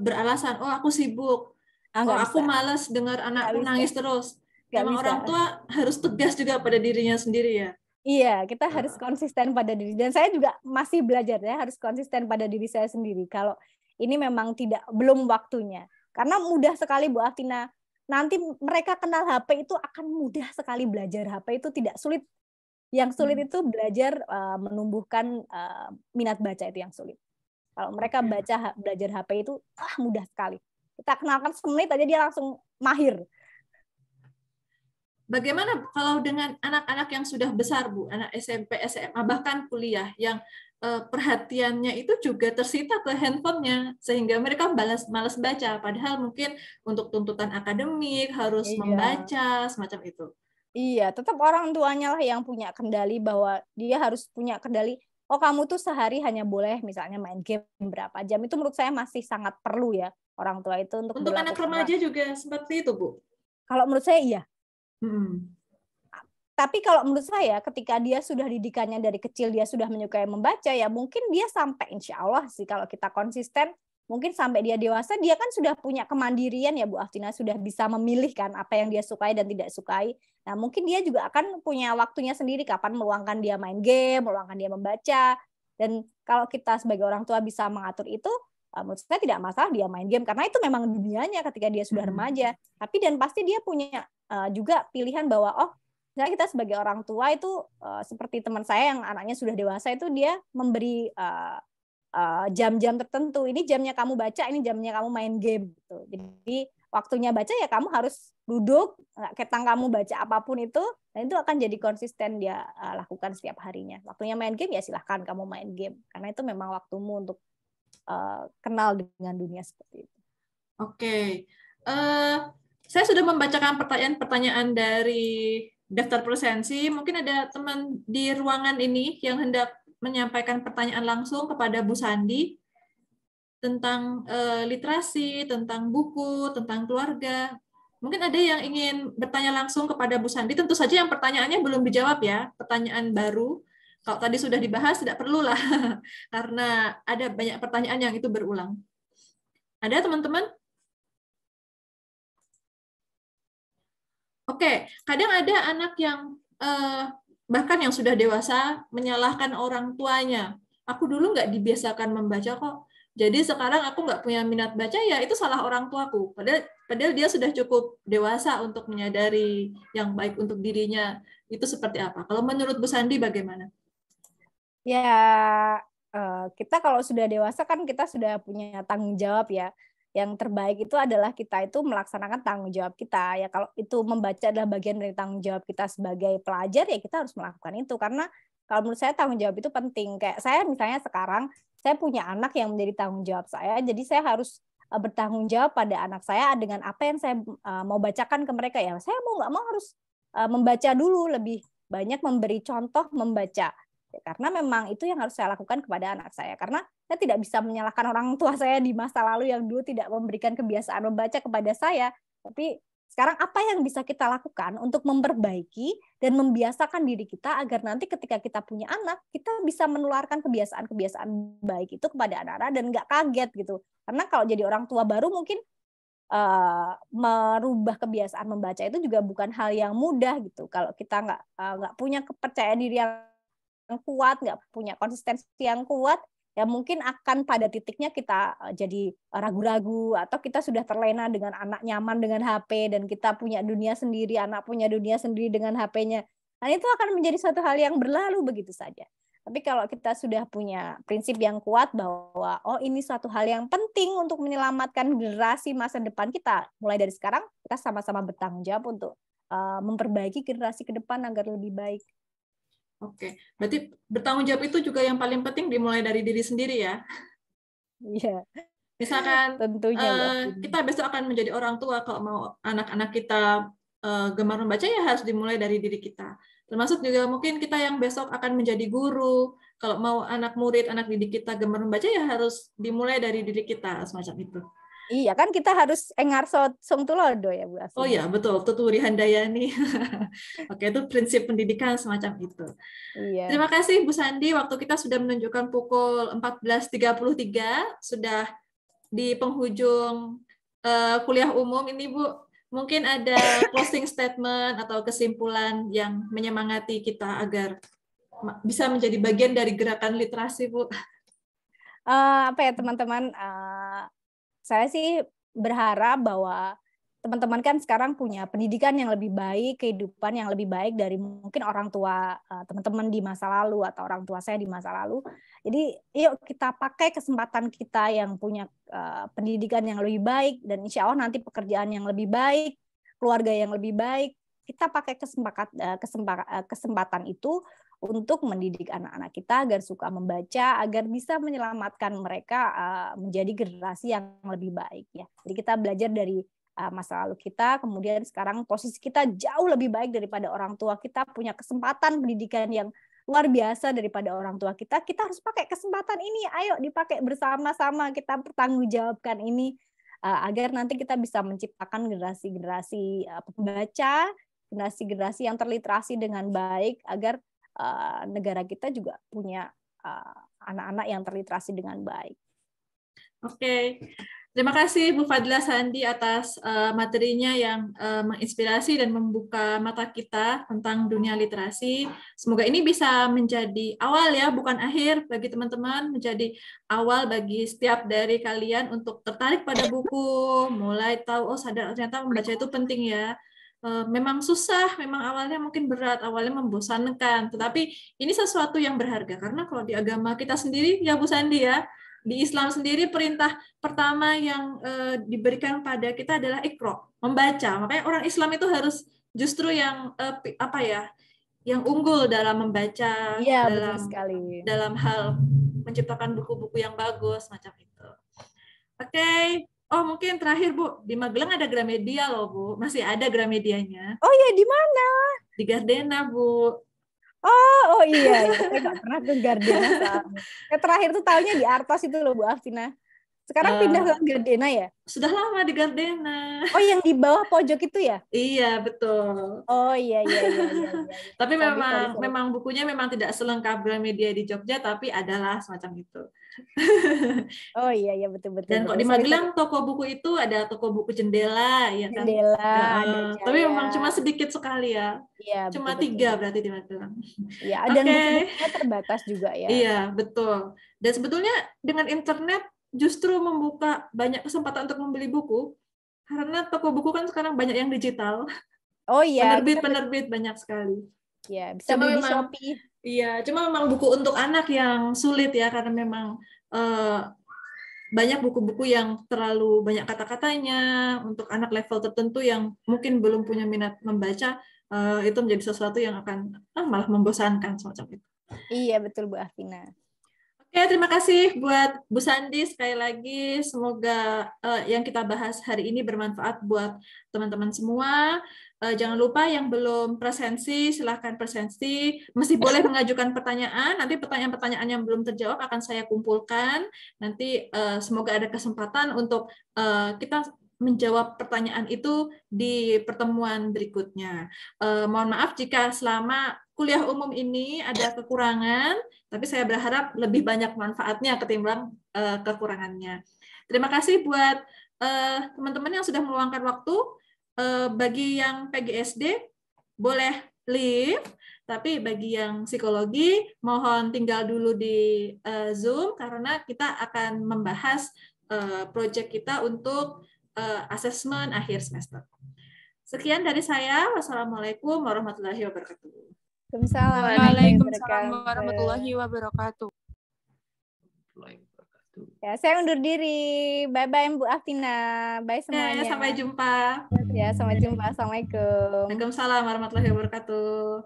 [SPEAKER 2] beralasan, oh aku sibuk,
[SPEAKER 1] Nggak
[SPEAKER 2] aku
[SPEAKER 1] bisa.
[SPEAKER 2] malas dengar anakku nangis terus.
[SPEAKER 1] Nggak
[SPEAKER 2] Memang
[SPEAKER 1] bisa.
[SPEAKER 2] orang tua harus tegas juga pada dirinya sendiri ya.
[SPEAKER 1] Iya, kita harus konsisten pada diri. Dan saya juga masih belajar ya, harus konsisten pada diri saya sendiri. Kalau ini memang belum waktunya. Karena mudah sekali Bu Aftina. Nanti mereka kenal HP itu akan mudah sekali belajar. HP itu tidak sulit. Yang sulit itu belajar menumbuhkan minat baca, itu yang sulit. Kalau mereka belajar HP itu mudah sekali. Kita kenalkan semenit aja dia langsung mahir.
[SPEAKER 2] Bagaimana kalau dengan anak-anak yang sudah besar, Bu? Anak SMP, SMA, bahkan kuliah yang perhatiannya itu juga tersita ke handphonenya, sehingga mereka malas baca. Padahal mungkin untuk tuntutan akademik harus membaca, semacam itu.
[SPEAKER 1] Iya, tetap orang tuanya lah yang punya kendali, bahwa dia harus punya kendali. Oh, kamu tuh sehari hanya boleh misalnya main game berapa jam. Itu menurut saya masih sangat perlu ya orang tua itu untuk
[SPEAKER 2] anak remaja juga seperti itu, Bu?
[SPEAKER 1] Kalau menurut saya iya. Tapi kalau menurut saya ketika dia sudah didikannya dari kecil, dia sudah menyukai membaca, ya mungkin dia sampai, insya Allah sih kalau kita konsisten, mungkin sampai dia dewasa, dia kan sudah punya kemandirian ya Bu Aftina, sudah bisa memilih kan apa yang dia sukai dan tidak sukai. Nah mungkin dia juga akan punya waktunya sendiri, kapan meluangkan dia main game, meluangkan dia membaca. Dan kalau kita sebagai orang tua bisa mengatur itu, menurut saya tidak masalah dia main game, karena itu memang dunianya ketika dia sudah remaja. Tapi dan pasti dia punya juga pilihan bahwa, oh misalnya kita sebagai orang tua itu seperti teman saya yang anaknya sudah dewasa itu, dia memberi jam-jam tertentu. Ini jamnya kamu baca, ini jamnya kamu main game. Gitu. Jadi waktunya baca ya kamu harus duduk, ketang kamu baca apapun itu, dan itu akan jadi konsisten dia lakukan setiap harinya. Waktunya main game ya silahkan kamu main game, karena itu memang waktumu untuk kenal dengan dunia seperti itu.
[SPEAKER 2] Oke. Saya sudah membacakan pertanyaan-pertanyaan dari daftar presensi. Mungkin ada teman di ruangan ini yang hendak menyampaikan pertanyaan langsung kepada Bu Sandi tentang literasi, tentang buku, tentang keluarga. Mungkin ada yang ingin bertanya langsung kepada Bu Sandi. Tentu saja yang pertanyaannya belum dijawab ya, pertanyaan baru. Kalau tadi sudah dibahas, tidak perlulah, karena ada banyak pertanyaan yang itu berulang. Ada teman-teman? Oke, kadang ada anak yang bahkan yang sudah dewasa menyalahkan orang tuanya. Aku dulu nggak dibiasakan membaca kok. Jadi sekarang aku nggak punya minat baca, ya itu salah orang tuaku. Padahal dia sudah cukup dewasa untuk menyadari yang baik untuk dirinya. Itu seperti apa? Kalau menurut Bu Sandi bagaimana?
[SPEAKER 1] Ya, kita kalau sudah dewasa kan kita sudah punya tanggung jawab ya. Yang terbaik itu adalah kita itu melaksanakan tanggung jawab kita. Ya kalau itu membaca adalah bagian dari tanggung jawab kita sebagai pelajar, ya kita harus melakukan itu. Karena kalau menurut saya tanggung jawab itu penting. Kayak saya misalnya sekarang, saya punya anak yang menjadi tanggung jawab saya. Jadi saya harus bertanggung jawab pada anak saya dengan apa yang saya mau bacakan ke mereka. Ya saya mau nggak mau harus membaca dulu, lebih banyak memberi contoh membaca. Karena memang itu yang harus saya lakukan kepada anak saya. Karena saya tidak bisa menyalahkan orang tua saya di masa lalu yang dulu tidak memberikan kebiasaan membaca kepada saya. Tapi sekarang apa yang bisa kita lakukan untuk memperbaiki dan membiasakan diri kita agar nanti ketika kita punya anak, kita bisa menularkan kebiasaan-kebiasaan baik itu kepada anak-anak dan nggak kaget gitu. Karena kalau jadi orang tua baru mungkin merubah kebiasaan membaca itu juga bukan hal yang mudah gitu. Kalau kita nggak punya kepercayaan diri yang kuat, nggak punya konsistensi yang kuat, ya mungkin akan pada titiknya kita jadi ragu-ragu, atau kita sudah terlena dengan anak nyaman dengan HP, dan kita punya dunia sendiri, anak punya dunia sendiri dengan HP-nya. Nah, itu akan menjadi suatu hal yang berlalu begitu saja. Tapi kalau kita sudah punya prinsip yang kuat bahwa oh ini suatu hal yang penting untuk menyelamatkan generasi masa depan kita, mulai dari sekarang kita sama-sama bertanggung jawab untuk memperbaiki generasi ke depan agar lebih baik.
[SPEAKER 2] Oke, berarti bertanggung jawab itu juga yang paling penting dimulai dari diri sendiri ya.
[SPEAKER 1] Iya.
[SPEAKER 2] Misalkan
[SPEAKER 1] Tentunya,
[SPEAKER 2] kita besok akan menjadi orang tua, kalau mau anak-anak kita gemar membaca ya harus dimulai dari diri kita. Termasuk juga mungkin kita yang besok akan menjadi guru, kalau mau anak murid, anak didik kita gemar membaca ya harus dimulai dari diri kita, semacam itu.
[SPEAKER 1] Iya kan, kita harus engarso sung tulodo ya Bu Afina.
[SPEAKER 2] Oh ya, betul, Tuturi Handayani. Oke, itu prinsip pendidikan semacam itu.
[SPEAKER 1] Iya.
[SPEAKER 2] Terima kasih Bu Sandi, waktu kita sudah menunjukkan pukul 14.33, sudah di penghujung kuliah umum ini Bu. Mungkin ada closing statement atau kesimpulan yang menyemangati kita agar bisa menjadi bagian dari gerakan literasi Bu.
[SPEAKER 1] Apa ya teman-teman, saya sih berharap bahwa teman-teman kan sekarang punya pendidikan yang lebih baik, kehidupan yang lebih baik dari mungkin orang tua teman-teman di masa lalu atau orang tua saya di masa lalu. Jadi yuk kita pakai kesempatan kita yang punya pendidikan yang lebih baik, dan insya Allah nanti pekerjaan yang lebih baik, keluarga yang lebih baik. Kita pakai kesempatan itu untuk mendidik anak-anak kita agar suka membaca, agar bisa menyelamatkan mereka menjadi generasi yang lebih baik ya. Jadi kita belajar dari masa lalu kita, kemudian sekarang posisi kita jauh lebih baik daripada orang tua kita, punya kesempatan pendidikan yang luar biasa daripada orang tua kita. Kita harus pakai kesempatan ini, ayo dipakai bersama-sama, kita pertanggungjawabkan ini agar nanti kita bisa menciptakan generasi-generasi pembaca, generasi-generasi yang terliterasi dengan baik, agar negara kita juga punya anak-anak yang terliterasi dengan baik.
[SPEAKER 2] Oke, terima kasih Bu Fadila Sandi atas materinya yang menginspirasi dan membuka mata kita tentang dunia literasi. Semoga ini bisa menjadi awal ya, bukan akhir bagi teman-teman, menjadi awal bagi setiap dari kalian untuk tertarik pada buku, mulai tahu oh sadar ternyata membaca itu penting ya. Memang susah, memang awalnya mungkin berat, awalnya membosankan, tetapi ini sesuatu yang berharga, karena kalau di agama kita sendiri, ya Bu Sandi ya, di Islam sendiri perintah pertama yang diberikan pada kita adalah iqra, membaca. Makanya orang Islam itu harus justru yang apa ya, yang unggul dalam membaca,
[SPEAKER 1] Iya, betul sekali.
[SPEAKER 2] dalam hal menciptakan buku-buku yang bagus, macam itu. Oke. Oh, mungkin terakhir, Bu. Di Magelang ada Gramedia loh, Bu. Masih ada Gramedianya.
[SPEAKER 1] Oh ya, di mana?
[SPEAKER 2] Di Gardena, Bu.
[SPEAKER 1] Oh iya, saya nggak pernah ke Gardena soalnya. Saya terakhir tuh tahunya di Artos itu loh, Bu Afina. Sekarang pindah ke Gardena ya?
[SPEAKER 2] Sudah lama di Gardena.
[SPEAKER 1] Oh, yang di bawah pojok itu ya?
[SPEAKER 2] Iya, betul.
[SPEAKER 1] Oh iya.
[SPEAKER 2] Tapi
[SPEAKER 1] Sorry.
[SPEAKER 2] memang bukunya memang tidak selengkap Gramedia di Jogja, tapi adalah semacam itu.
[SPEAKER 1] Oh iya betul.
[SPEAKER 2] Dan kok di Magelang toko buku itu ada toko buku Jendela, ya kan?
[SPEAKER 1] Jendela, ada
[SPEAKER 2] tapi memang cuma sedikit sekali ya.
[SPEAKER 1] Iya,
[SPEAKER 2] cuma betul. 3 berarti di Magelang.
[SPEAKER 1] Iya, dan buku-bukunya terbatas juga ya.
[SPEAKER 2] Iya, betul. Dan sebetulnya dengan internet justru membuka banyak kesempatan untuk membeli buku, karena toko buku kan sekarang banyak yang digital.
[SPEAKER 1] Oh iya.
[SPEAKER 2] Penerbit banyak sekali.
[SPEAKER 1] Iya, bisa beli di Shopee.
[SPEAKER 2] Iya, cuma memang buku untuk anak yang sulit ya, karena memang banyak buku-buku yang terlalu banyak kata-katanya untuk anak level tertentu yang mungkin belum punya minat membaca, itu menjadi sesuatu yang akan malah membosankan semacam itu.
[SPEAKER 1] Iya, betul Bu Afina.
[SPEAKER 2] Oke, terima kasih buat Bu Sandi sekali lagi. Semoga yang kita bahas hari ini bermanfaat buat teman-teman semua. Jangan lupa yang belum presensi, silahkan presensi. Masih boleh mengajukan pertanyaan. Nanti pertanyaan-pertanyaan yang belum terjawab akan saya kumpulkan. Nanti semoga ada kesempatan untuk kita menjawab pertanyaan itu di pertemuan berikutnya. Mohon maaf jika selama kuliah umum ini ada kekurangan, tapi saya berharap lebih banyak manfaatnya ketimbang kekurangannya. Terima kasih buat teman-teman yang sudah meluangkan waktu. Bagi yang PGSD, boleh leave. Tapi bagi yang psikologi, mohon tinggal dulu di Zoom karena kita akan membahas proyek kita untuk asesmen akhir semester. Sekian dari saya. Wassalamualaikum warahmatullahi wabarakatuh.
[SPEAKER 3] Waalaikumsalam warahmatullahi wabarakatuh.
[SPEAKER 1] Ya, saya undur diri. Bye-bye Bu Aftina. Bye semuanya.
[SPEAKER 2] Sampai jumpa.
[SPEAKER 1] Ya, sampai jumpa. Assalamualaikum.
[SPEAKER 2] Waalaikumsalam warahmatullahi wabarakatuh.